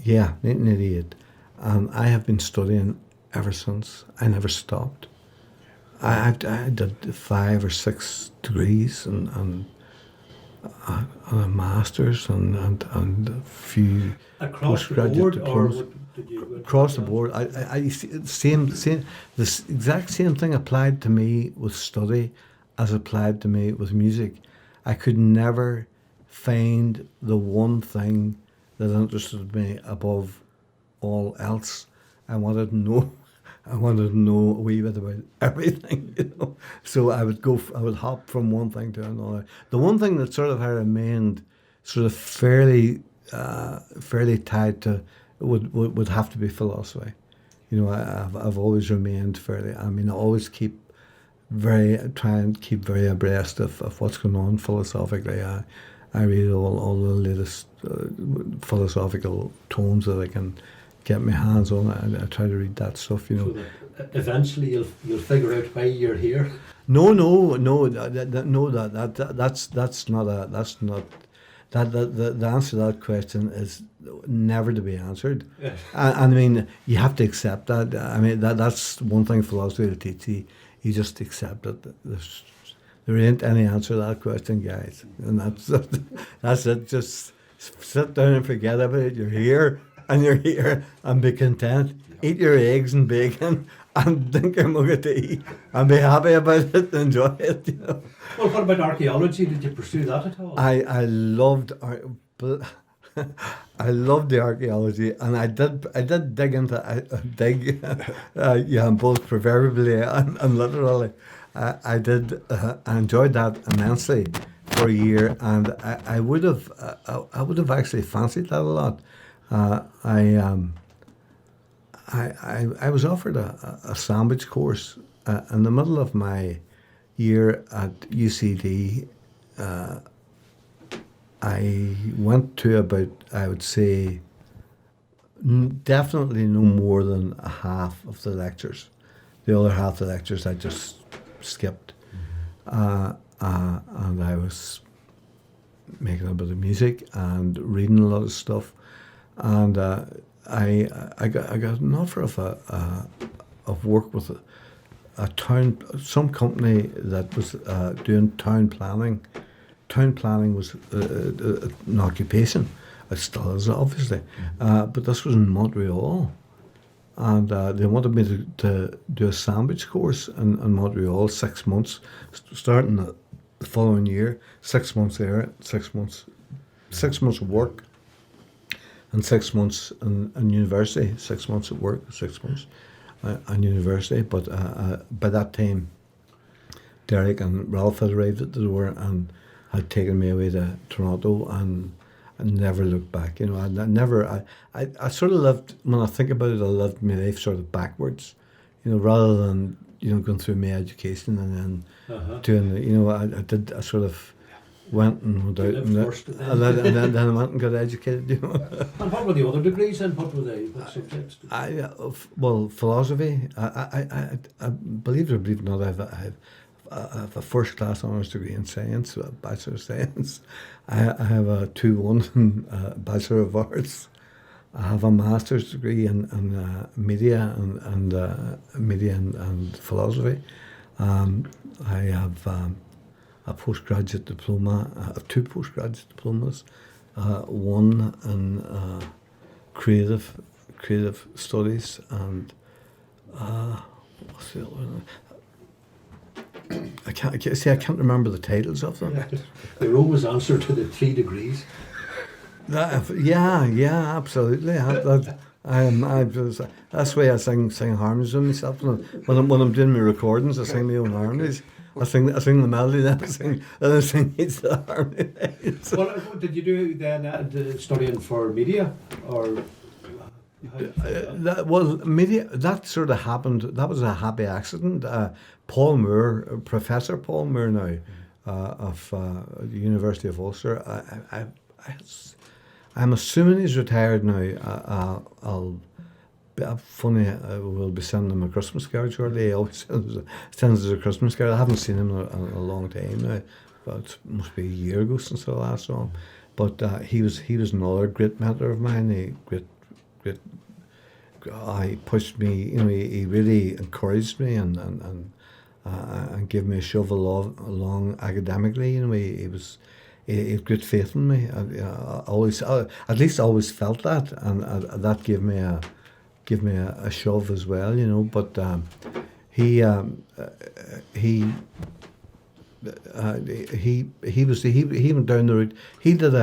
Yeah, 1988. And I have been studying ever since. I never stopped. I did 5 or 6 degrees and a master's and a few postgraduate diplomas. Across the board, I same this exact same thing applied to me with study as applied to me with music. I could never find the one thing that interested me above all else. I wanted to know a wee bit about everything, you know. So I would hop from one thing to another. The one thing that sort of I remained sort of fairly tied to would have to be philosophy. You know, I've always remained fairly. I mean, I always try and keep very abreast of what's going on philosophically. I read all the latest philosophical tomes that I can get my hands on. I try to read that stuff, you know.
So that eventually you'll figure out why you're here.
No. The answer to that question is never to be answered.
Yes.
I mean, you have to accept that. I mean, that's one thing philosophy will teach you. You just accept it. There ain't any answer to that question, guys. And that's it. Just sit down and forget about it. You're here, and be content. Eat your eggs and bacon, and drink your mug of tea, and be happy about it and enjoy it, you know.
Well, what about archaeology? Did you pursue that at all?
I loved I loved the archaeology, and I did dig into both proverbially and literally. I enjoyed that immensely for a year, and I would have actually fancied that a lot. I was offered a sandwich course in the middle of my year at UCD. I went to about, I would say, definitely no more than a half of the lectures. The other half of the lectures I just skipped. And I was making a bit of music and reading a lot of stuff. And I got an offer of work with some company that was doing town planning. Town planning was an occupation. It still is, obviously. But this was in Montreal. And they wanted me to do a sandwich course in Montreal, 6 months, starting the following year. 6 months there, 6 months of work, and 6 months in university. 6 months at work, 6 months in university. But by that time, Derek and Ralph had arrived at the door and had taken me away to Toronto, and I never looked back. You know, I sort of lived, when I think about it, I lived my life sort of backwards, you know, rather than, you know, going through my education and then doing the, you know, I sort of went and went out and then I went and got educated, you know.
And what were the other degrees then? What subjects?
Well, philosophy. I believe it or believe it not, I have a first class honours degree in science, a Bachelor of Science. I have a 2-1 in Bachelor of Arts. I have a master's degree in media and philosophy. I have a postgraduate diploma. I have 2 postgraduate diplomas. One in creative studies and what's the other one? I can't remember the titles of them.
The Roma's answer to the 3 degrees.
Yeah, absolutely. That's why I sing harmonies with myself when I'm doing my recordings. I sing my own harmonies. I sing the melody, then I sing each of the harmony.
Well, did you do then studying for media or?
Media. That sort of happened. That was a happy accident. Paul Moore, Professor Paul Moore now, of the University of Ulster. I'm assuming he's retired now. I'll. Funny, we'll be sending him a Christmas card shortly. He always sends us a Christmas card. I haven't seen him in a long time now, but it must be a year ago since I last saw him. But he was another great mentor of mine. He pushed me. He really encouraged me and gave me a shove along academically. He had great faith in me. I always felt that, and that gave me a shove as well, But he went down the route. He did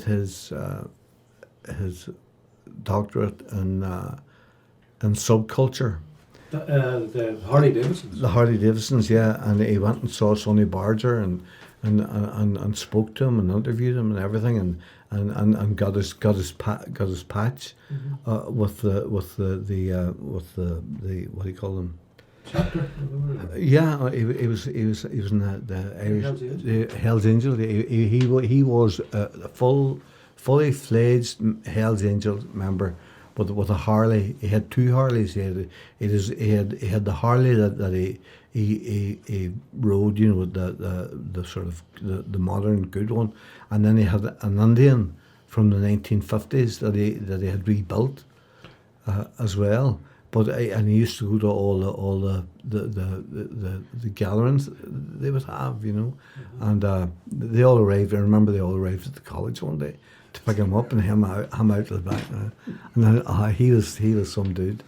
his doctorate in subculture.
The Harley Davidsons.
The Harley Davidsons, yeah, and he went and saw Sonny Barger and spoke to him and interviewed him and everything, and got his patch with the what do you call them?
Chapter.
Yeah, he was in the Irish Hell's Angel. He was a fully fledged Hell's Angel member. With a Harley, he had two Harleys. He had the Harley that he rode, the sort of the modern good one, and then he had an Indian from the 1950s that he had rebuilt as well. But and he used to go to all the gatherings they would have, and they all arrived. I remember they all arrived at the college one day to pick him up, and him out to the back now. And then he was some dude,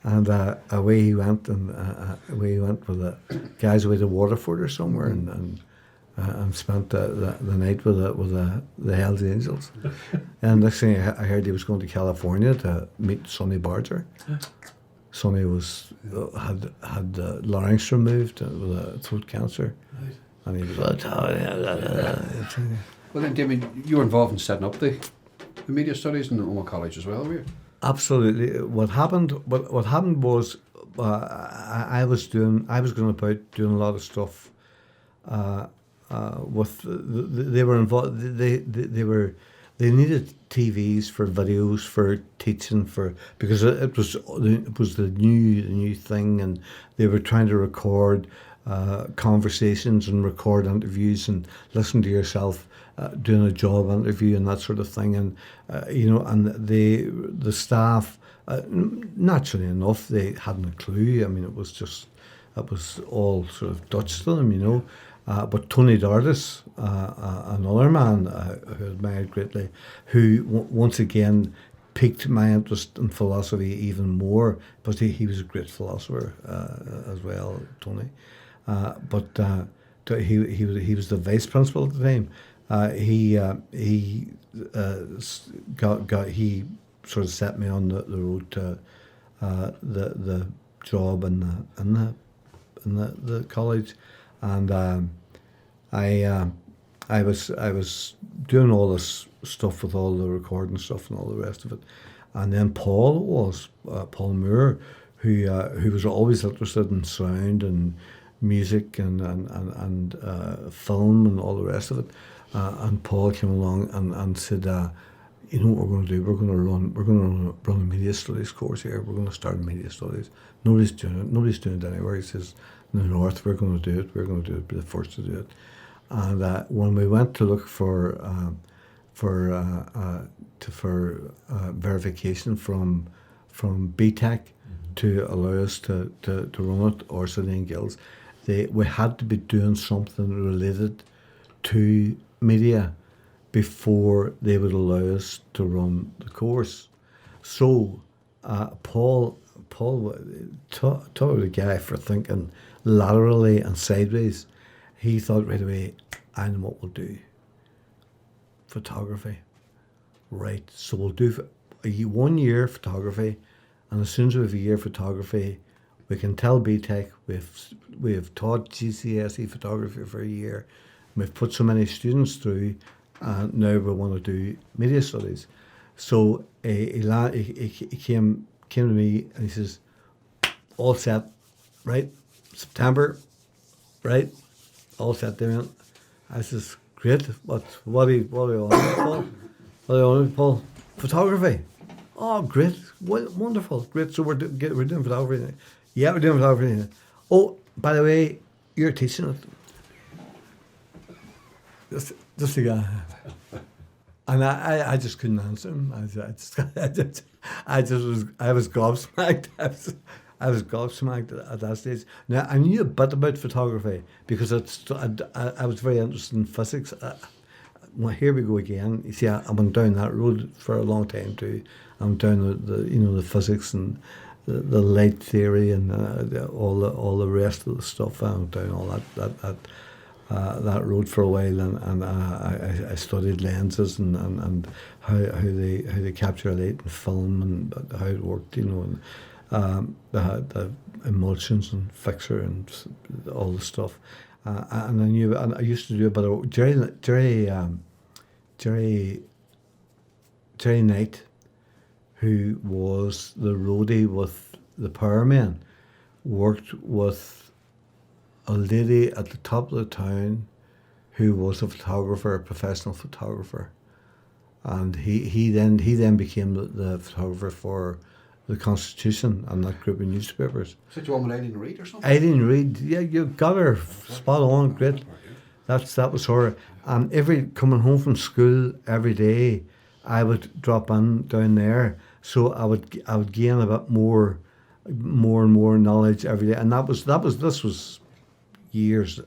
and away he went with the guys away to Waterford or somewhere, and spent the night with the Hells Angels. And next thing I heard, he was going to California to meet Sonny Barger. Sonny had larynx removed with a throat cancer,
Right.
and he was
Well then, Damien, you were involved in setting up the media studies in Omagh College as well, were you?
Absolutely. What happened was I was going about doing a lot of stuff with they were involved. They needed TVs for videos, for teaching, because it was the new thing, and they were trying to record conversations and record interviews and listen to yourself doing a job interview and that sort of thing, and and the staff, naturally enough, they hadn't a clue. I mean, it was all sort of Dutch to them, But Tony Dardis, another man who I admired greatly, who once again piqued my interest in philosophy even more, but he was a great philosopher as well, Tony. But he was the vice principal at the time. He sort of set me on the road to the job in the college, and I was doing all this stuff with all the recording stuff and all the rest of it, and then Paul Moore, who was always interested in sound and music and film and all the rest of it, and Paul came along and said, you know what we're going to do? We're going to run a media studies course here. We're going to start media studies. Nobody's doing it. Nobody's doing it anywhere. He says, in the north, we're going to do it. We're going to do it. Be the first to do it. And when we went to look for verification from BTEC to allow us to run it, or City and Guilds, we had to be doing something related to media before they would allow us to run the course. So Paul taught the guy for thinking laterally and sideways. He thought right away, I know what we'll do. Photography. Right, so we'll do 1 year photography, and as soon as we have a year photography, We can tell BTEC. We've taught GCSE photography for a year. We've put so many students through, and now we want to do media studies. So he came to me and he says, all set, right? September, right? All set, Damien. I says, great. What do you want, Paul? What do you want, Paul? Photography. Oh, great. Well, wonderful. Great. So we're doing photography. Yeah, we're doing photography. Oh, by the way, you're teaching it. Just a guy. And I just couldn't answer him. I was gobsmacked. I was gobsmacked at that stage. Now, I knew a bit about photography because I was very interested in physics. Well, here we go again. You see, I went down that road for a long time too. I went down the physics and the light theory and all the rest of the stuff. I went down all that road for a while, and I studied lenses and how they capture light in film and how it worked, and the emulsions and fixer and all the stuff. And I knew, and I used to do a bit of Jerry Knight, who was the roadie with the Powermen, worked with a lady at the top of the town who was a photographer, a professional photographer, and he then became the photographer for the Constitution and that group of newspapers.
Such a woman, Eileen Reid or something?
Eileen Reid, yeah, you got her spot on, great. That was her. And coming home from school every day, I would drop in down there, so I would gain a bit more and more knowledge every day. And this was years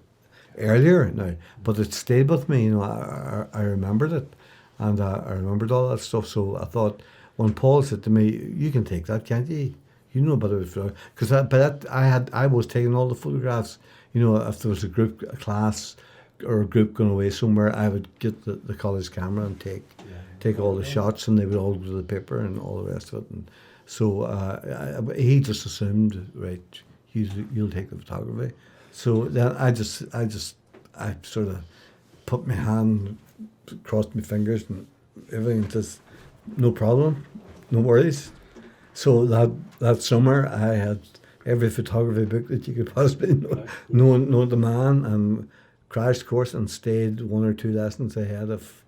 earlier now, but it stayed with me. I remembered it, and I remembered all that stuff. So I thought, when Paul said to me, "You can take that, can't you? You know about it," because I was taking all the photographs. If there was a class or a group going away somewhere, I would get the college camera and take all the shots, and they would all go to the paper and all the rest of it. And so he just assumed, right, you'll take the photography. So then I sort of put my hand, crossed my fingers, and everything, just no problem, no worries. So that summer I had every photography book that you could possibly know the man, and crashed course and stayed 1 or 2 lessons ahead of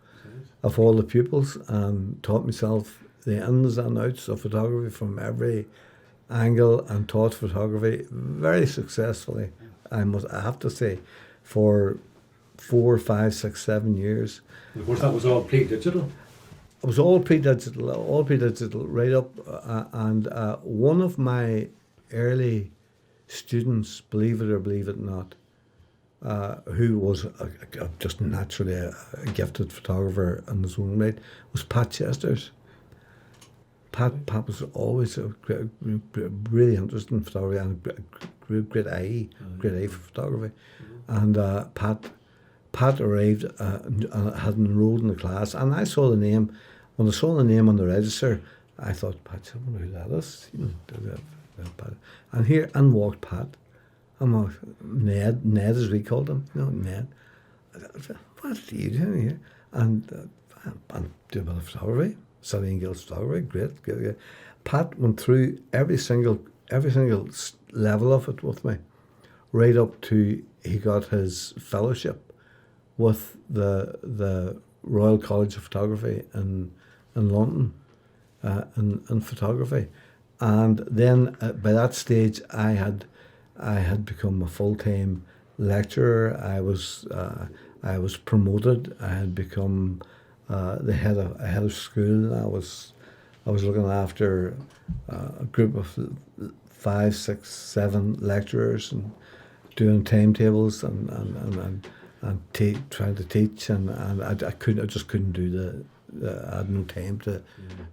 all the pupils, and taught myself the ins and outs of photography from every angle, and taught photography very successfully. I have to say, for 4, 5, 6, 7 years.
Of course, that was all pre-digital.
It was all pre-digital, right up. And one of my early students, believe it or believe it not, who was just naturally a gifted photographer in his own right, was Pat Chesters. Pat was always really interested in photography and a great eye for photography. And Pat arrived and had enrolled in the class, and I saw the name. When I saw the name on the register, I thought, Pat, I wonder who that is. And here walked Pat. I'm Ned as we called him. Ned. What are you doing here? And I'm doing a bit of photography, City and Guilds photography. Great. Pat went through every single level of it with me, right up to he got his fellowship with the Royal College of Photography in London, in photography. And then by that stage, I had become a full-time lecturer. I was promoted. I had become the head of school. I was looking after a group of 5, 6, 7 lecturers and doing timetables and trying to teach, and I just couldn't do I had no time to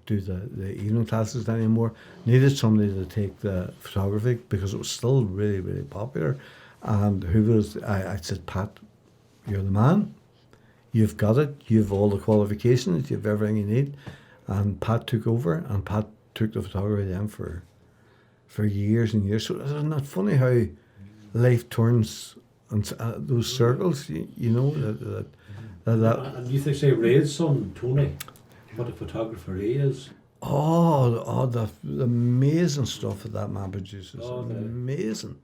do the evening classes anymore. Needed somebody to take the photography because it was still really, really popular. And I said, Pat, you're the man. You've got it. You've all the qualifications. You've everything you need. And Pat took over, and Pat took the photography then for for years and years. So isn't that funny how life turns and those circles? You know that.
And you think, say, Ray's son, Tony, what a photographer he is.
The amazing stuff that man produces. Amazing.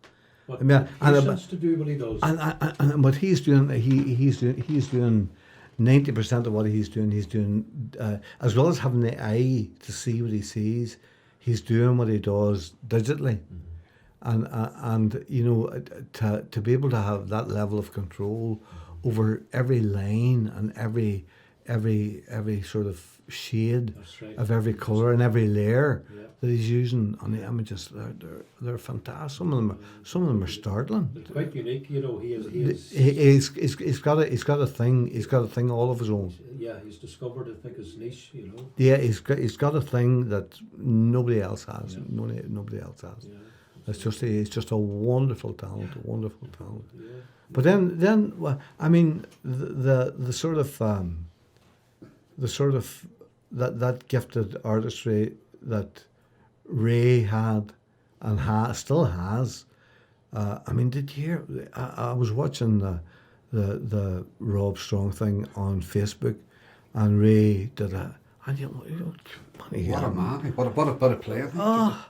What
I mean,
patience to do what he does.
And what he's doing, he's doing 90% of what he's doing, as well as having the eye to see what he sees, he's doing what he does digitally. And you know, to be able to have that level of control over every line and every sort of shade of every colour and every layer that he's using on the images, they're fantastic. Some of them are startling.
It's quite unique, you know.
He's got a thing all of his own.
Yeah, he's discovered, I think, his niche, you know.
Yeah, he's got a thing that nobody else has. Nobody else has.
Yeah.
It's just a wonderful talent,
Yeah.
But then, well, I mean, the sort of that gifted artistry that Ray had and still has. I mean, did you hear? I was watching the Rob Strong thing on Facebook, and Ray did a. And you know,
what a man! What a player!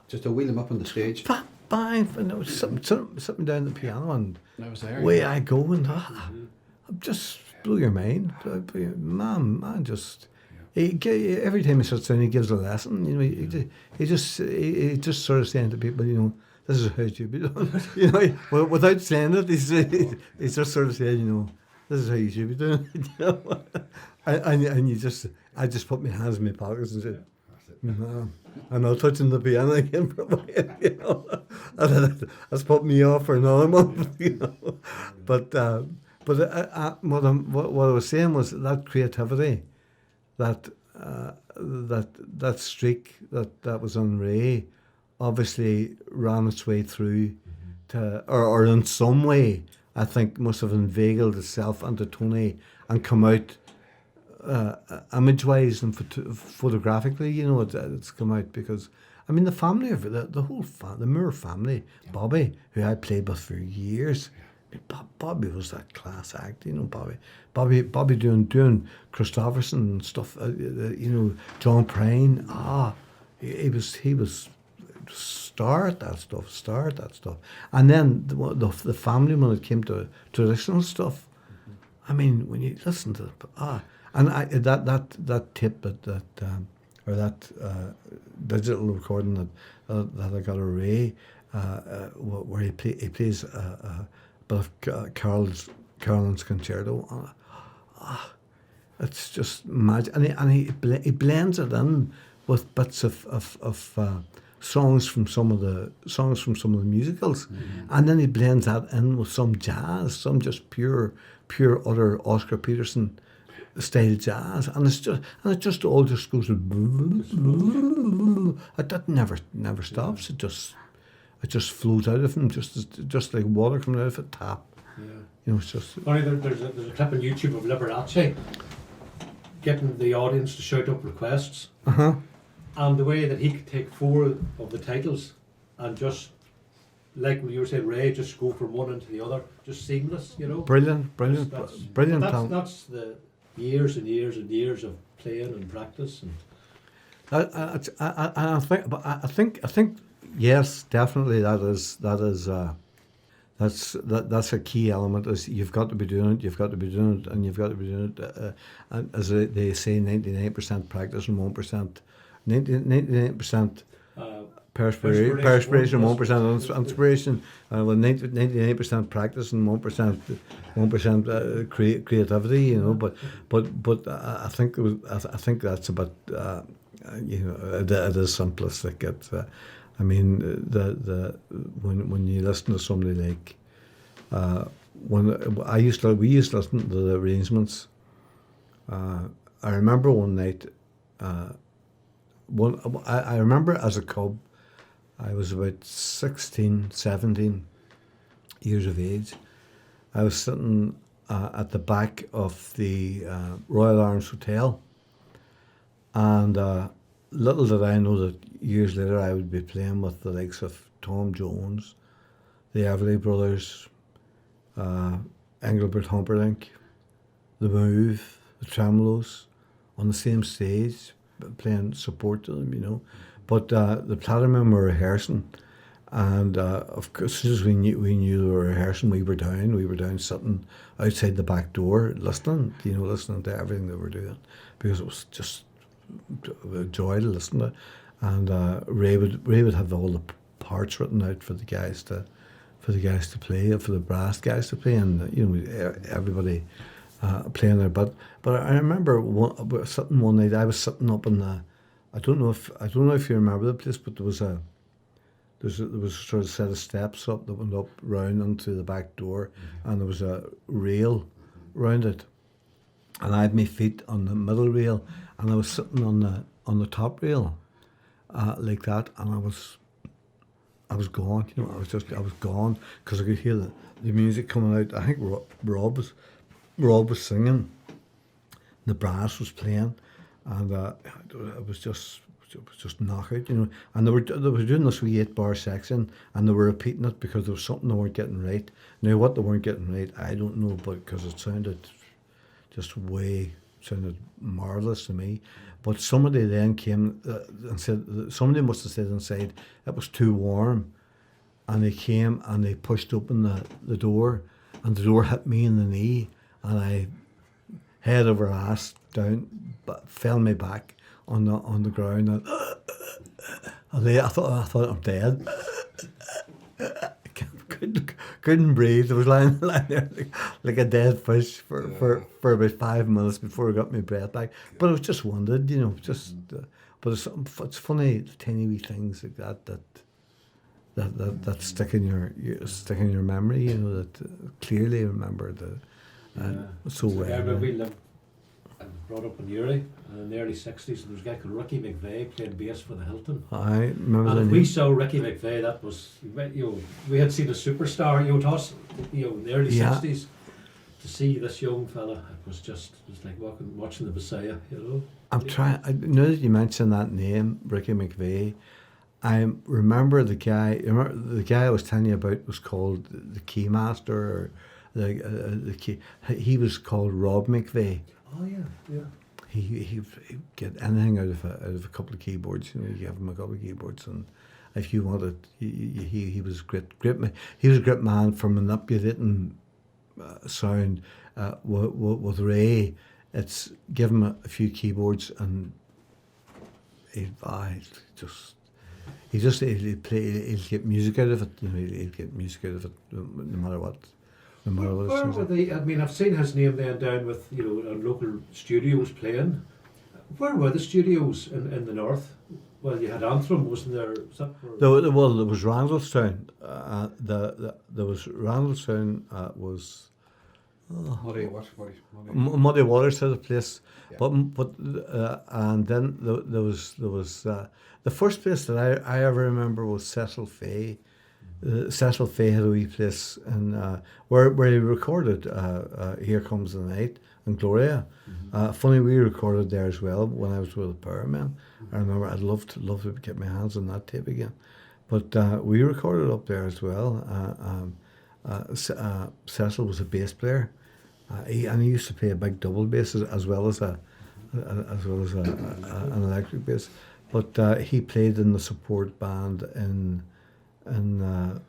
Just to wheel him up on the stage.
Bang! And there was something down the piano, and
I was there.
Away I go, and just blew your mind, man. Just every time he sits down, he gives a lesson. You know, he just sort of saying to people, you know, this is how it should be done. You know, without saying it, he's just sort of saying, you know, this is how you should be doing it. You know? I just put my hands in my pockets and said, no, I'm not touching the piano again for a while, you know. And that's put me off for another month, you know. But what I was saying was that creativity, that streak that was on Ray, obviously ran its way through to, or in some way, I think must have inveigled itself into Tony and come out image-wise and photographically, you know, it's come out because, I mean, the family of it, the whole the Moore family, Bobby, who I played with for years, I mean, Bobby was that class act, you know, Bobby doing Christopherson and stuff, you know, John Prine, he was star at that stuff. And then the family, when it came to traditional stuff, I mean, when you listen to and that tape or that digital recording that I got a Ray, where he plays a bit of Carlin's concerto. It's just magic, and he blends it in with bits of songs from some of the musicals, and then he blends that in with some jazz, some just pure utter Oscar Peterson style jazz, and it just all just goes. That never stops. It just flows out of him, just like water coming out of a tap.
Yeah.
You know, it's just.
There's a clip on YouTube of Liberace getting the audience to shout up requests, and the way that he could take 4 of the titles and just, like when you were saying, Ray, just go from one into the other, just seamless, you know.
Brilliant talent.
That's the years and years and years of playing and practice and.
I think yes, definitely that's a key element. Is you've got to be doing it, and you've got to be doing it. And as they say, 99% practice and 1%, 99% perspiration, 1% inspiration. Well, 99% practice and 1% creativity. You know, but I think that's about. You know, it is simplistic. I mean, when you listen to somebody like we used to listen to the arrangements. I remember one night. I remember as a cub, I was about 16, 17 years of age. I was sitting at the back of the Royal Arms Hotel, and little did I know that years later I would be playing with the likes of Tom Jones, the Everly Brothers, Engelbert Humperdinck, the Move, the Tremolos, on the same stage, playing support to them, you know. But the Powermen were rehearsing, and of course, as soon as we knew they were rehearsing, we were down sitting outside the back door, listening to everything they were doing, because it was just a joy to listen to. And Ray would have all the parts written out for the guys to play, for the brass guys to play, and everybody playing there. But I remember sitting one night. I was sitting up in the. I don't know if you remember the place, but there was a sort of set of steps up that went up round into the back door, and there was a rail round it, and I had my feet on the middle rail, and I was sitting on the top rail, like that, and I was gone. You know, I was gone because I could hear the music coming out. I think Rob was singing, the brass was playing, and it was just knockout, you know. And they were doing this wee 8-bar section, and they were repeating it because there was something they weren't getting right. Now what they weren't getting right, I don't know, but because it sounded marvellous to me. But somebody then came and said, somebody must have said inside it was too warm, and they came and they pushed open the door, and the door hit me in the knee, and I head over ass down, but fell me back on the ground, and I thought I'm dead. Couldn't breathe. I was lying there like a dead fish for about 5 minutes before I got my breath back. But I was just wondered, you know, but it's funny, the tiny wee things like that stick in your memory, you know, that clearly remember so well.
I remember we lived and brought up in Uri in the early 60s, and there was a guy called Ricky McVeigh playing bass for the Hilton.
I remember.
And if we saw Ricky McVeigh, that was, you know, we had seen a superstar, you know, to us, you know, in the early 60s. To see this young fella, it was like watching the Messiah, you know.
Now that you mentioned that name, Ricky McVeigh, I remember the guy I was telling you about was called the Keymaster, or the key. He was called Rob McVeigh.
Oh yeah.
He'd get anything out of a couple of keyboards. You know, you give him a couple of keyboards, and if you wanted, he was great. He was a great man for manipulating sound. With Ray, it's give him a few keyboards, and he'd get music out of it. You know, he'd get music out of it no matter what.
Where were they? I mean, I've seen his name then down with, you know, local studios playing. Where were the studios in the north? Well, you had Antrim, wasn't there?
There was Randallstown. There was Randallstown. Was Muddy Waters had a place, yeah. but and then there was the first place that I ever remember was Cecil Fay. Cecil Fay had a wee place where he recorded Here Comes the Night and Gloria. Funny, we recorded there as well when I was with the Powermen. I remember I'd love to get my hands on that tape again. But we recorded up there as well. Cecil was a bass player, and he used to play a big double bass as well as an electric bass. But he played in the support band in the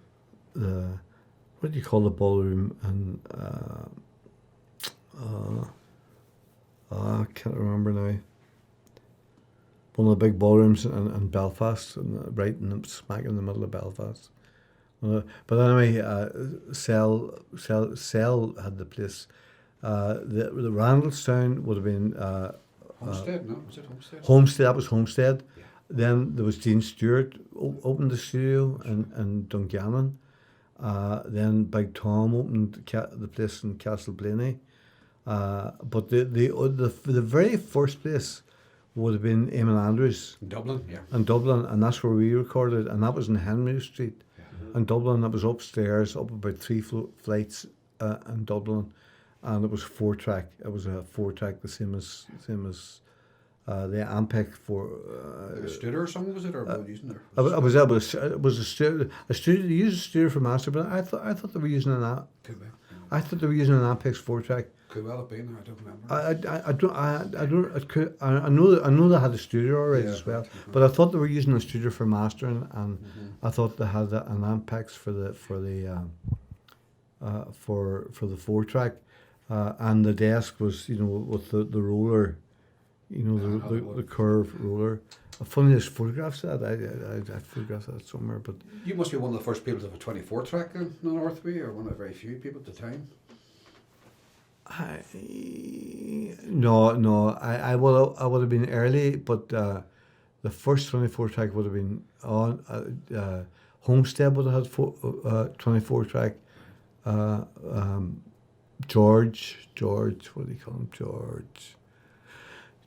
what do you call the ballroom, and I can't remember now. One of the big ballrooms in Belfast, right smack in the middle of Belfast. But anyway, Cell had the place. The Randallstown would have been
Homestead. No, was it Homestead?
Homestead. That was Homestead. Yeah. Then there was Dean Stewart opened the studio in Dungannon. Then Big Tom opened the place in Castleblaney. But the very first place would have been Eamon Andrews.
In Dublin, yeah.
In Dublin, and that's where we recorded, and that was in Henry Street. Yeah. In Dublin, that was upstairs, up about 3 flights in Dublin, and it was 4-track. It was a 4-track, the same as the Ampeg for.
Like a studio or something, was it, or were using there?
It was a studio. They used a studio for master, but I thought they were using
Could be.
I thought they were using an Ampex 4-track.
Could well have been. I don't remember.
I know they had a studio already as well, but I thought they were using a studio for mastering, and I thought they had an Ampex for the 4-track, and the desk was with the roller, the curved roller. Funniest photographs of that. I photographed that somewhere, but
You must be one of the first people to have a 24-track in Northway, or one of the very few people at the time.
No. I would have been early, but the first 24-track would have been on Homestead would have had 24-track. George, what do you call him?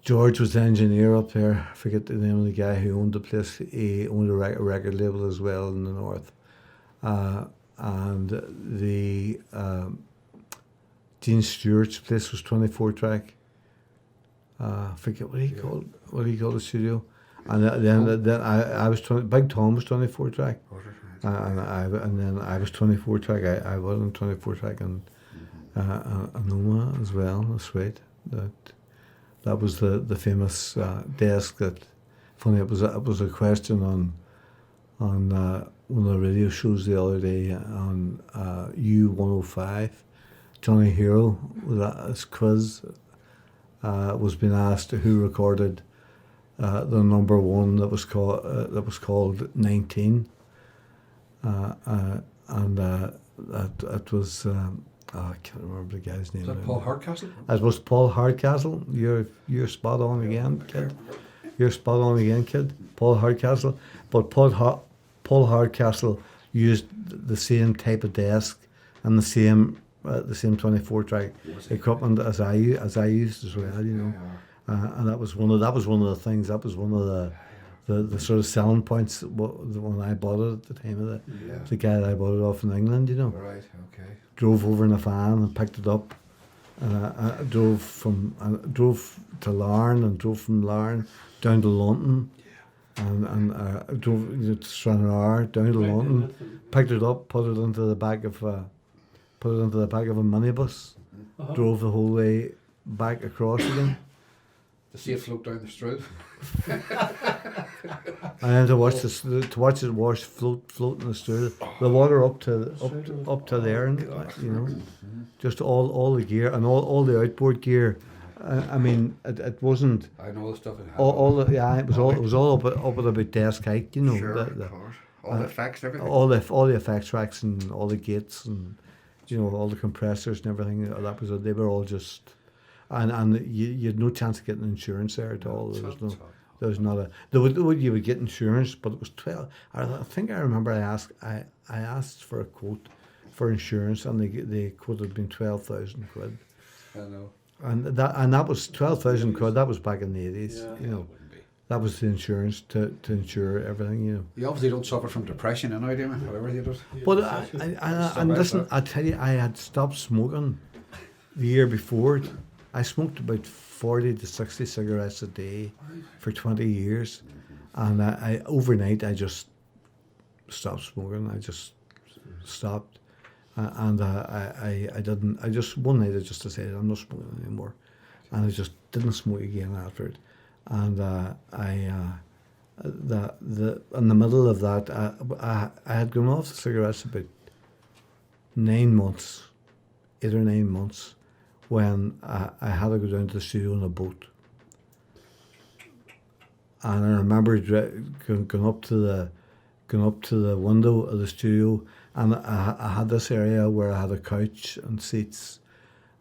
George was the engineer up there. I forget the name of the guy who owned the place. He owned a record label as well in the north. And the Gene Stewart's place was 24-track. I forget what he called the studio. And then I was Big Tom was 24-track. And then I was 24-track. I was on 24-track and Omagh as well. That's right. That was the famous desk that. Funny, it was a question on one of the radio shows the other day on U105. Johnny Hero with his quiz was being asked who recorded the number one that was called 19, and that was. I can't remember the guy's name.
Was that Paul Hardcastle?
It was Paul Hardcastle. You're spot on again, kid. You're spot on again, kid. Paul Hardcastle. But Paul Hardcastle used the same type of desk and the same 24-track equipment as I used as well. And that was one of the things. That was one of the sort of selling points when I bought it at the time of the guy that I bought it off in England.
Right. Okay.
Drove over in a van and picked it up. I drove to Larne and drove from Larne down to London, and drove to Stranraer down to London. Picked it up, put it into the back of a minibus. Drove the whole way back across again.
To see it float down the street.
And then to watch it float in the street, the water up to there, and just all the gear and all the outboard gear. I mean, it wasn't.
I know the stuff.
It was all up at about desk height,
Sure, of course. All the effects, everything.
All the effects racks and all the gates and all the compressors and everything. They were all just. And you had no chance of getting insurance there at all. There was not a. You would get insurance, but it was 12. I think I remember I asked for a quote for insurance, and the quote had been 12,000 quid.
I know.
And that was 12,000 quid. That was back in the 80s. That was the insurance to insure everything.
You obviously don't suffer from depression, do you? Whatever you do.
But and listen, I tell you, I had stopped smoking the year before. I smoked about 40 to 60 cigarettes a day for 20 years, and I overnight I just stopped smoking. I just stopped, and I didn't. I just one night I just decided I'm not smoking anymore, and I just didn't smoke again after it. And in the middle of that, I had gone off the cigarettes about 9 months, 8 or 9 months. When I had to go down to the studio on a boat, and I remember going up to the window of the studio, and I had this area where I had a couch and seats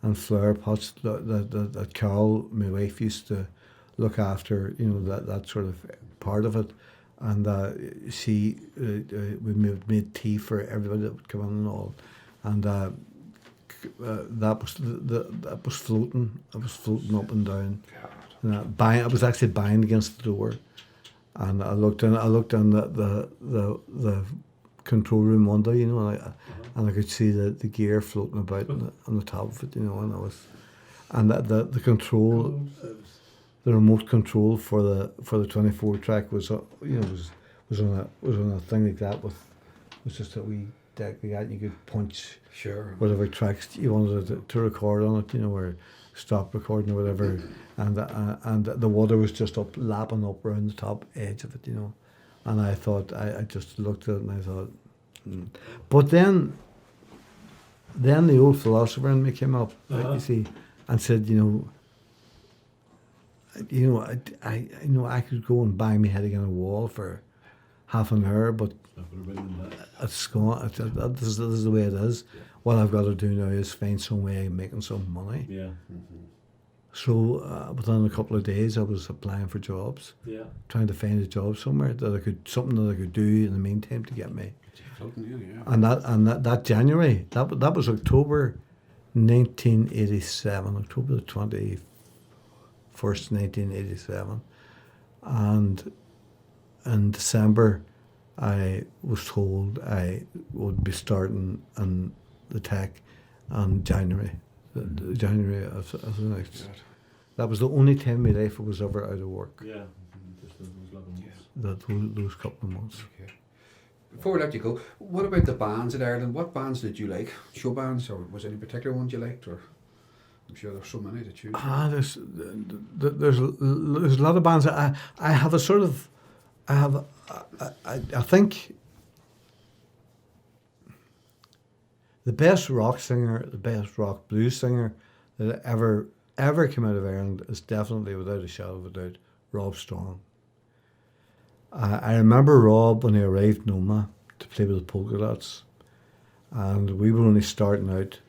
and flower pots that Carol, my wife, used to look after. That sort of part of it, and we made tea for everybody that would come in and all, and. That was floating. I was floating up and down. And I was actually banged against the door, and I looked in the control room window, and I could see the gear floating about on the top of it, and I was, and the control. the remote control for the 24 track was was on a thing like that was just a wee deck like that, and you could punch
Sure.
whatever tracks you wanted to record on it, or stop recording or whatever, and the water was just up lapping up around the top edge of it, and I thought I just looked at it and I thought, but then the old philosopher in me came up, you see, and said, I could go and bang my head against a wall for half an hour, but it's gone. This is the way it is. Yeah. What I've got to do now is find some way of making some money.
Yeah.
So within a couple of days, I was applying for jobs. Yeah. Trying to find a job somewhere something that I could do in the meantime to get me.
Yeah.
And that January, that was October 1987, October the 21st, 1987, and in December, I was told I would be starting in the tech in January, January of the next. God. That was the only time in my life I was ever out of work.
Yeah, just
those couple of months.
Okay. Before we let you go, what about the bands in Ireland? What bands did you like? Showbands, or was there any particular ones you liked? Or I'm sure there's so many to choose.
There's a lot of bands. I have a sort of. I think the best rock singer, the best rock blues singer that ever came out of Ireland is definitely, without a shadow of a doubt, Rob Strong. I remember Rob when he arrived in Omagh to play with the Polka Dots, and we were only starting out,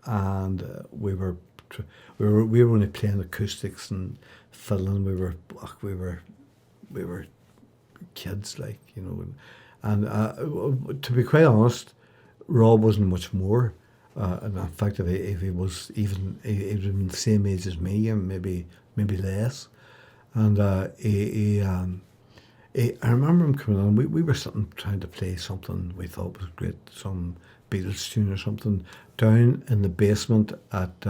and we were only playing acoustics and fiddling. We were kids, like, and to be quite honest, Rob wasn't much more. And in fact, if he was even, he would have been the same age as me, and maybe less. And I remember him coming on. We were trying to play something we thought was great, some Beatles tune or something, down in the basement at.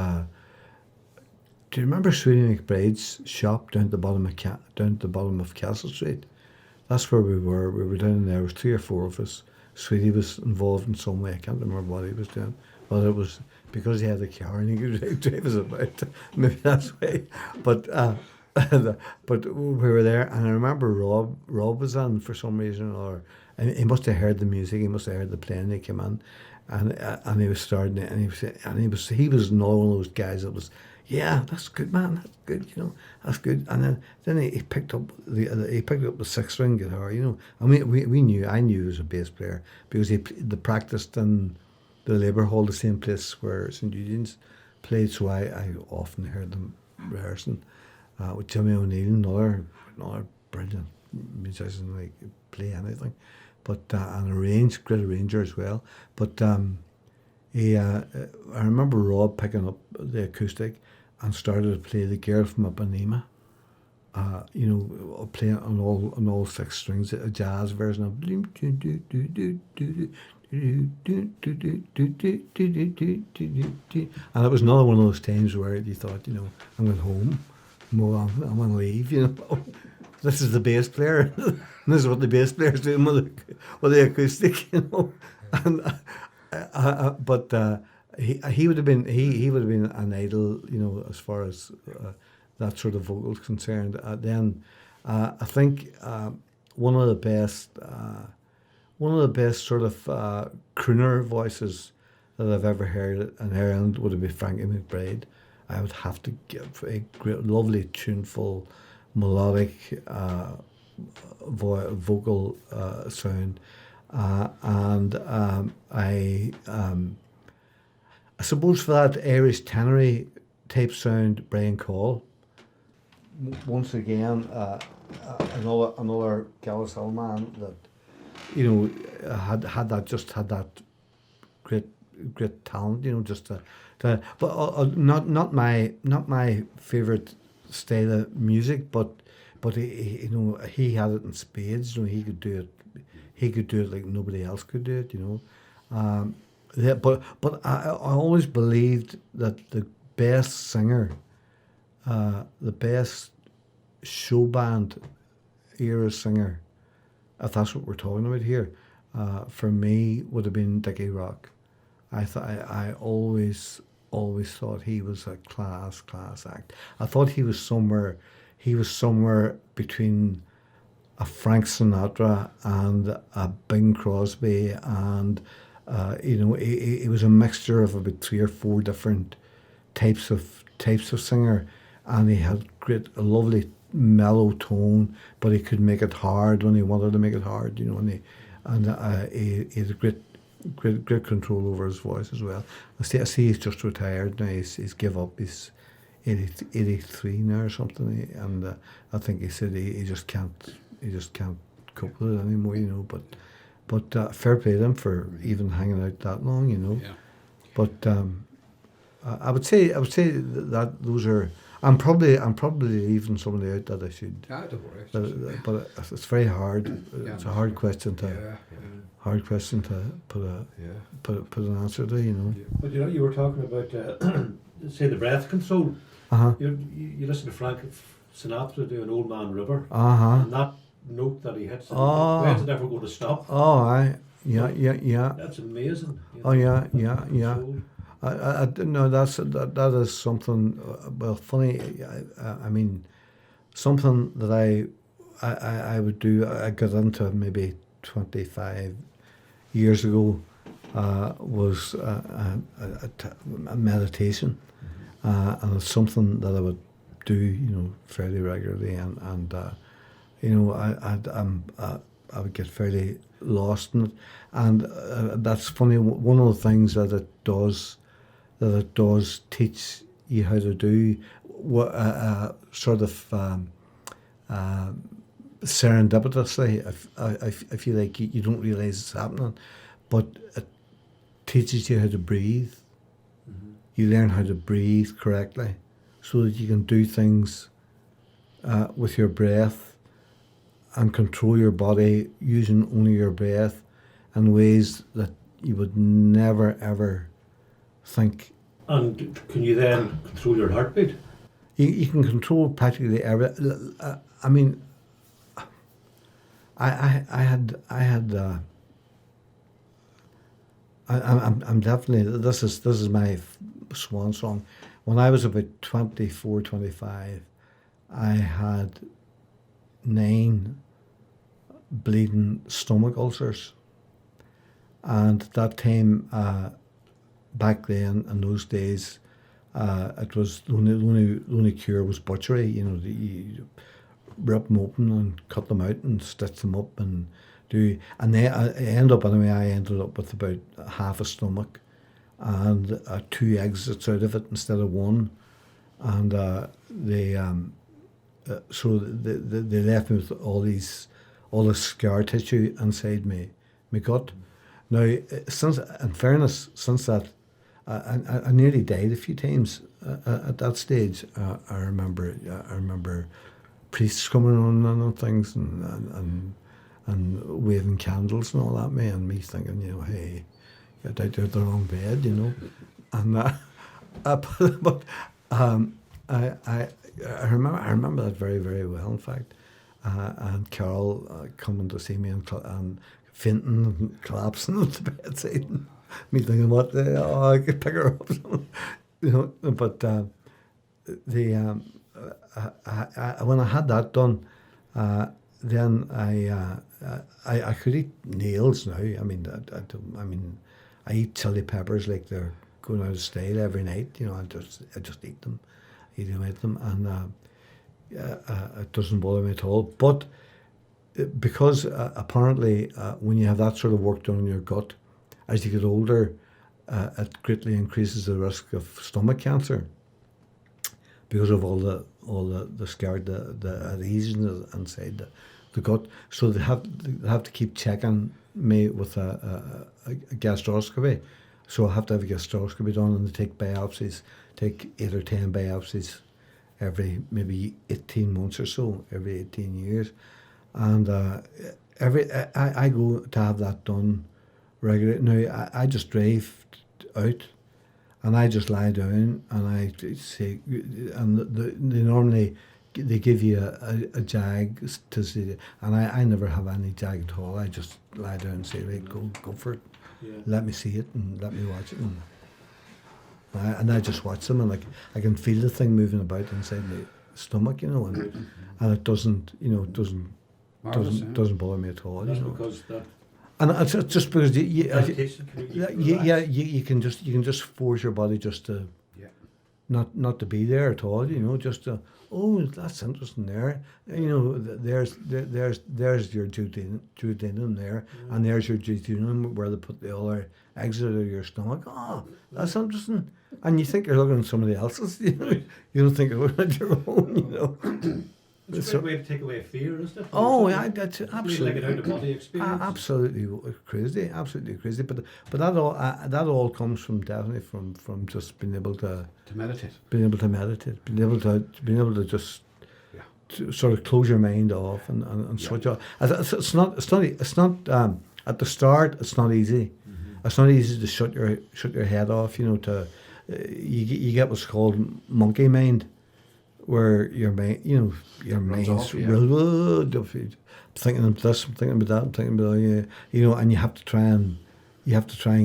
Do you remember Sweetie McBride's shop down at the bottom of Castle Street? That's where we were. We were down there. There was 3 or 4 of us. Sweetie was involved in some way. I can't remember what he was doing. Well, it was because he had a car and he could drive us about. Maybe that's why. But we were there, and I remember Rob was on for some reason, and he must have heard the music. He must have heard the playing. He came on, and he was starting it, and he was another one of those guys that was. Yeah, that's good, man. That's good, That's good. And then he picked up the 6-string guitar, And I knew he was a bass player because they practiced in the Labour Hall, the same place where St Eugene's played. So I often heard them rehearsing with Jimmy O'Neill, another brilliant musician, like play anything, but and great arranger as well. But I remember Rob picking up the acoustic and started to play The Girl from Ipanema. Playing on all 6 strings, a jazz version of. And it was another one of those times where you thought, I'm going home, I'm going to leave, This is the bass player. And this is what the bass player's doing with the acoustic, And but he would have been an idol, as far as that sort of vocal is concerned. Then I think one of the best sort of crooner voices that I've ever heard in Ireland would have been Frankie McBride. I would have to give a great, lovely, tuneful, melodic vocal sound, and I suppose for that Irish tannery type sound, Brian Call. Once again, another Gallas Hill man that had that great talent, but not my favorite style of music, but he had it in spades. He could do it like nobody else could do it. But I always believed that the best singer the best show band era singer, if that's what we're talking about here, for me would have been Dickie Rock. I always thought he was a class act. I thought he was somewhere between a Frank Sinatra and a Bing Crosby, and he was a mixture of about 3 or 4 different types of singer, and he had a lovely mellow tone, but he could make it hard when he wanted to make it hard, and he had great control over his voice as well. I see he's just retired now. He's give up. He's 83 now or something, and I think he said he just can't cope with it anymore, But fair play to him for even hanging out that long,
Yeah.
But I would say that those are. I'm probably leaving somebody out that I should.
Don't worry.
But it's very hard.
Yeah,
It's a hard question to put an answer to,
Yeah.
But you were talking about say the breath control.
Uh-huh.
You listen to Frank Sinatra do an Old Man River,
Uh-huh.
and that note that he hits,
Oh.
when's it ever going to stop?
Oh, yeah.
That's amazing.
Oh, yeah.
Control.
I didn't know that is something. Well, funny. I mean, something that I would do. I got into maybe 25 years ago. Was a meditation, and it's something that I would do, fairly regularly, and I would get fairly lost in it, and that's funny. One of the things that it does teach you how to do, what sort of serendipitously. I feel like you don't realise it's happening, but it teaches you how to breathe.
Mm-hmm.
You learn how to breathe correctly, so that you can do things with your breath and control your body using only your breath in ways that you would never ever think.
And can you then control your heartbeat?
You can control practically every. I mean, I'm definitely, this is my swan song. When I was about 24, 25, I had 9 bleeding stomach ulcers, and that time back then in those days, it was the only cure was butchery. You rip them open and cut them out and stitch them up and then I ended up with about half a stomach and 2 exits out of it instead of 1, and so they left me with all this scar tissue inside my gut. Now, in fairness, since that, I nearly died a few times at that stage. I remember priests coming on and things and waving candles and all that, and me thinking, hey, you're out there at the wrong bed, and but I remember that very, very well. In fact, and Carol coming to see me and fainting and collapsing at the bedside, and me thinking, I could pick her up, But when I had that done, then I could eat nails now. I eat chili peppers like they're going out of style every night. I just eat them, and it doesn't bother me at all. But because apparently when you have that sort of work done in your gut, as you get older, it greatly increases the risk of stomach cancer because of all the scar, the adhesions inside the gut. So they have to keep checking me with a gastroscopy. So I have to have a gastroscopy done, and they take biopsies, take 8 or 10 biopsies every maybe 18 months or so, every 18 years. And I go to have that done regularly. Now, I just drive out and I just lie down and I say, and they normally they give you a jag to see, and I never have any jag at all. I just lie down and say, right, go for it.
Yeah.
Let me see it and let me watch it, and I just watch them, and like I can feel the thing moving about inside my stomach, you know, and it doesn't, you know,
Marvellous,
doesn't bother me at all.
That's
you know,
because that
and it's just because
meditation can
you can just force your body just to not to be there at all, you know, just to, oh, that's interesting there, you know, there's your duodenum there, and there's your duodenum where they put the other exit of your stomach. Oh, that's interesting. And you think you're looking at somebody else's, you know, you don't think you're looking at your own, you know.
It's a great way to take away fear, isn't it?
Oh, yeah, that's absolutely
like an out-of-body experience.
Absolutely crazy. But that all comes from definitely from just being able to
meditate,
being able to just to sort of close your mind off and switch off. It's not at the start. It's not easy. It's not easy to shut your head off. You know, you get what's called monkey mind, where your mind, you know, your mind's
off,
thinking of this, thinking about that, thinking about that, you know, and you have to try and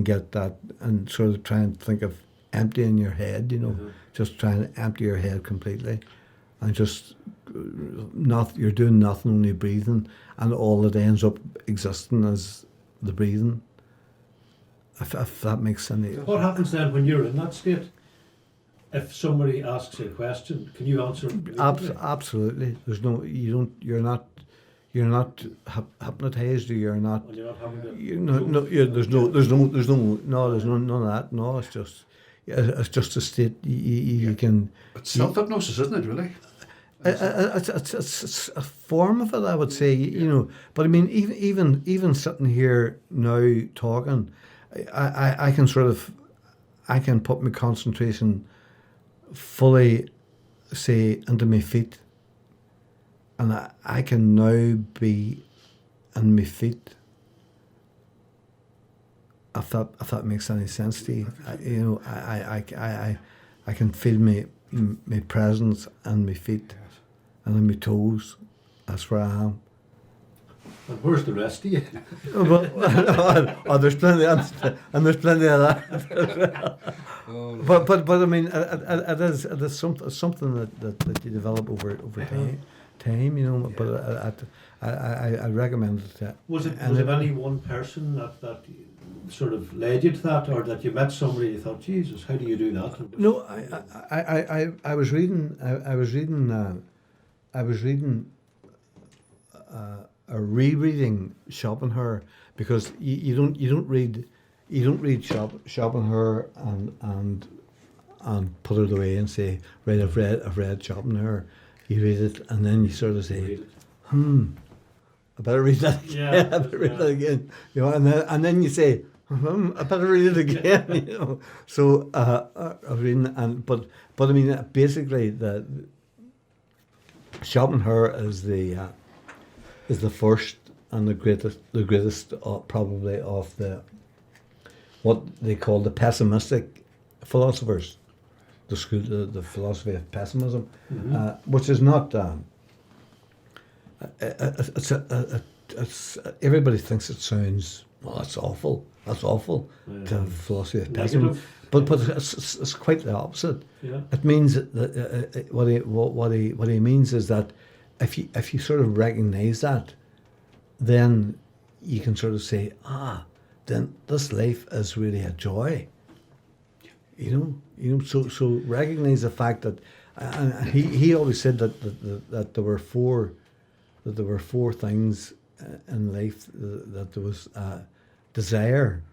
get that and sort of try and think of emptying your head, you know, just try and empty your head completely, and just you're doing nothing, only breathing, and all that ends up existing is the breathing. If that makes any.
What happens then when you're in that state? If somebody asks you a question, can you answer it?
Absolutely. There's no. You're not hypnotized. Or you're not.
And you're not having to.
There's none of that. No, it's just a state. You can.
It's self-hypnosis, isn't it? Really.
It's a form of it, I would say. You know, but I mean, even sitting here now talking, I can sort of, I can put my concentration fully, say, into my feet, and I can now be in my feet. If that makes any sense to you, you know, I can feel my presence in my feet and in my toes. That's where I am.
And where's the rest of you?
There's plenty, and there's plenty of that. But I mean, it is something that you develop over time, you know. But I recommend it.
Was it any one person that sort of led you to that, or that you met somebody you thought, Jesus, how do you do that?
No, I was reading a rereading Schopenhauer, because you don't read Schopenhauer and put it away and say, right, I've read Schopenhauer. You read it and then you sort of say, I better read that again. I better read that again. You know, and then you say, I better read it again. You know, so I'm reading, but I mean, basically the Schopenhauer is the first and the greatest probably of the what they call the pessimistic philosophers, the school, the philosophy of pessimism, which is not. It's everybody thinks it sounds, well, that's awful. That's awful to have philosophy of pessimism, but it's quite the opposite.
Yeah.
It means that what he means is that if you sort of recognise that, then you can sort of say, then this life is really a joy. You know. So recognise the fact that, and he always said that there were four things in life, that there was desire.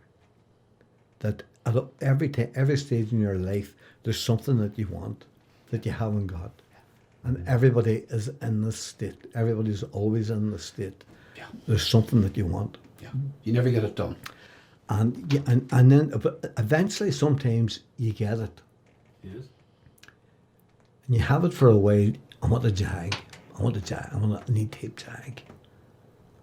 That at every stage in your life, there's something that you want that you haven't got. And everybody is in this state. Everybody's always in this state.
Yeah.
There's something that you want.
Yeah. You never get it done.
And then eventually, sometimes you get it.
Yes.
And you have it for a while. I want a jag. I need tape jag.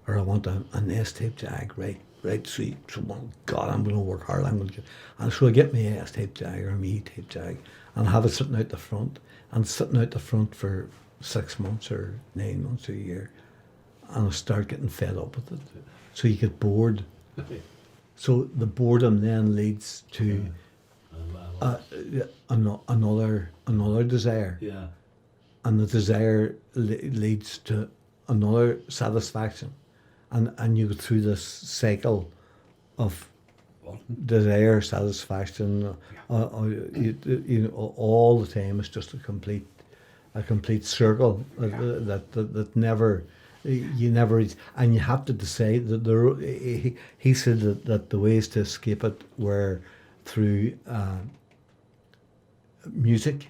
or I want an S-tape jag, right, sweet. So, God, I'm going to work hard. I'm going to get, and so I get my S-tape jag or my E-tape jag, and I have it sitting out the front, and sitting out the front for 6 months or 9 months or a year, and I start getting fed up with it. So you get bored. So the boredom then leads to another desire.
Yeah.
And the desire leads to another satisfaction, and you go through this cycle of desire, satisfaction, all the time. It's just a complete circle that never, you never reach. And you have to decide that he said that the ways to escape it were through music,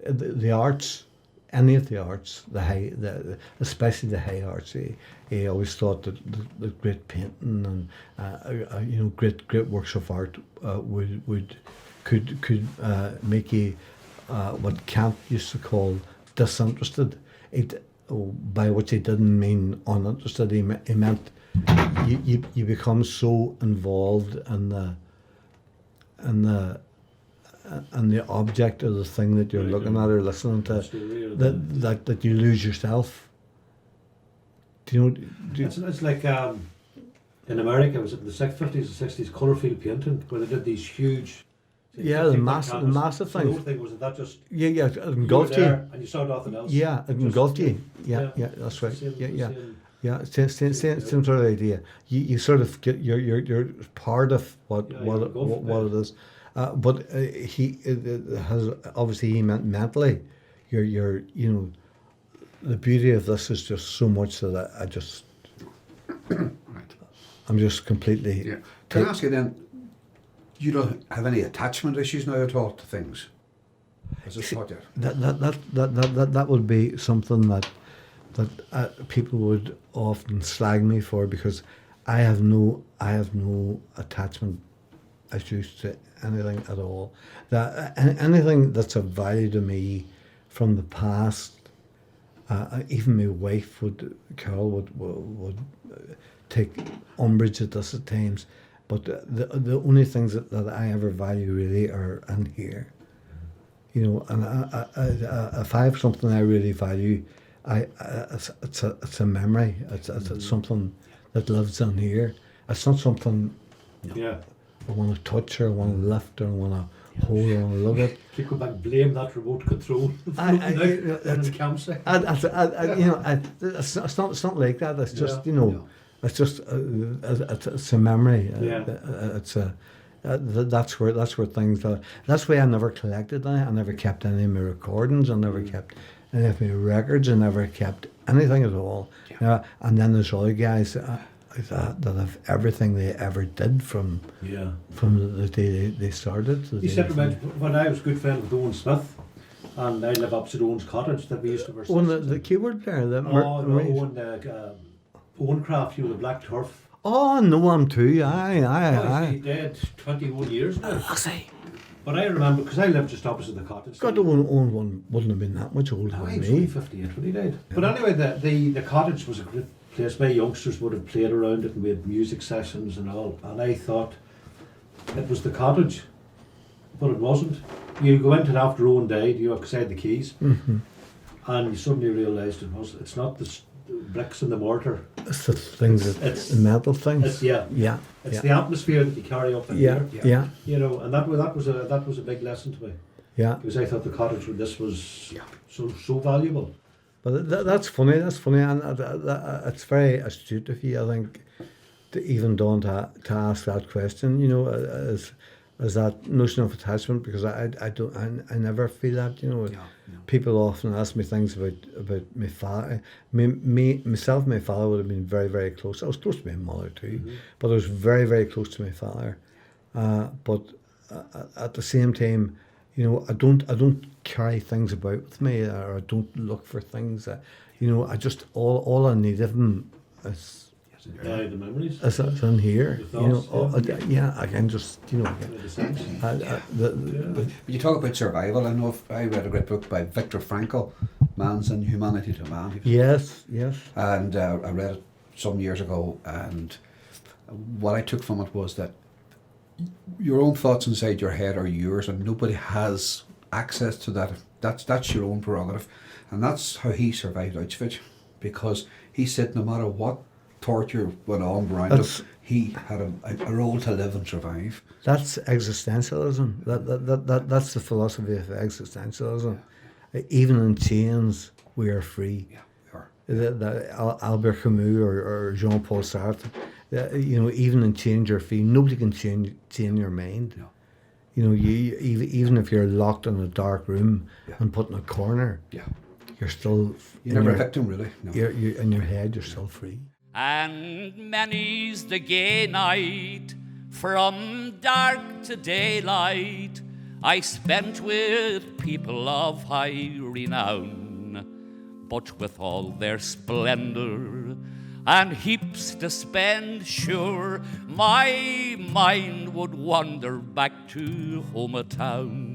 the arts, any of the arts, especially the high arts. He always thought that the great painting and great works of art could make you what Kant used to call disinterested. By which he didn't mean uninterested. He meant you become so involved in the object or the thing that you're looking at or listening to, that you lose yourself. Do you know?
It's like in America, was it in the 50s and 60s, colour field painting, where they did these huge.
The massive
thing. The whole thing was that just.
Yeah, it engulfed you.
And you saw nothing else.
Yeah, it engulfed you. Yeah, that's right. Same sort of idea. You sort of get you're part of what it is. But he has obviously he meant mentally. You're the beauty of this is just so much that I just I'm just completely.
Yeah. Can I ask you then? You don't have any attachment issues now at all to things? As a project?
That would be something that people would often slag me for, because I have no attachment issues to anything at all. That anything that's of value to me from the past, even my wife Carol would take umbrage at this at times. But the only things that I ever value really are in here, And if I have something I really value, it's a memory. It's something that lives in here. It's not something I want to touch or I want to lift or I want to hold or I want to look at.
You go back, blame that remote control. It's the campsite.
It's not like that. It's just It's just it's a memory. It's a that's where things are. That's why I never collected that. I never kept any of my recordings. I never kept any of my records. I never kept anything at all. And then there's other guys that have everything they ever did from the day they started.
You said when I was a good friend with Owen Smith, and I live opposite Owen's cottage that we used to visit.
Owen, the keyboard player.
Owen Craft, the black turf.
Oh, I know him too. Aye.
He's dead 21 years now. But I remember, because I lived just opposite the cottage.
God, Owen one wouldn't have been that much older than me.
He was only 58 when he died. But anyway, the cottage was a great place. My youngsters would have played around it and we had music sessions and all. And I thought it was the cottage, but it wasn't. You go into it after Owen died, because I had the keys, and you suddenly realised it's not the bricks and the mortar.
It's the things, it's the metal things.
It's the atmosphere that you carry up in here. And that was a big lesson to me. Yeah. Because I thought the cottage was so valuable.
But that's funny, and it's very astute of you, I think, to even dawn to ask that question, as that notion of attachment, because I never feel that, People often ask me things about my father. Myself and my father would have been very, very close. I was close to my mother too, but I was very, very close to my father. But at the same time, I don't carry things about with me, or I don't look for things. I just all I need of them is.
The memories.
It's in here,
thoughts,
I can just,
You talk about survival. I know I read a great book by Viktor Frankl, Man's Inhumanity to Man.
Yes.
And I read it some years ago, and what I took from it was that your own thoughts inside your head are yours, and nobody has access to that. That's your own prerogative, and that's how he survived Auschwitz, because he said no matter what torture went on around him, he had a role to live and survive.
That's existentialism. That's the philosophy of existentialism. Even in chains, we are free.
Yeah, we are.
Albert Camus or Jean-Paul Sartre, even in chains you're free. Nobody can chain your mind.
No.
Even if you're locked in a dark room and put in a corner, you're still...
You're never a victim, really. No.
You're in your head, you're still free.
And many's the gay night, from dark to daylight, I spent with people of high renown. But with all their splendour and heaps to spend, sure, my mind would wander back to home a town.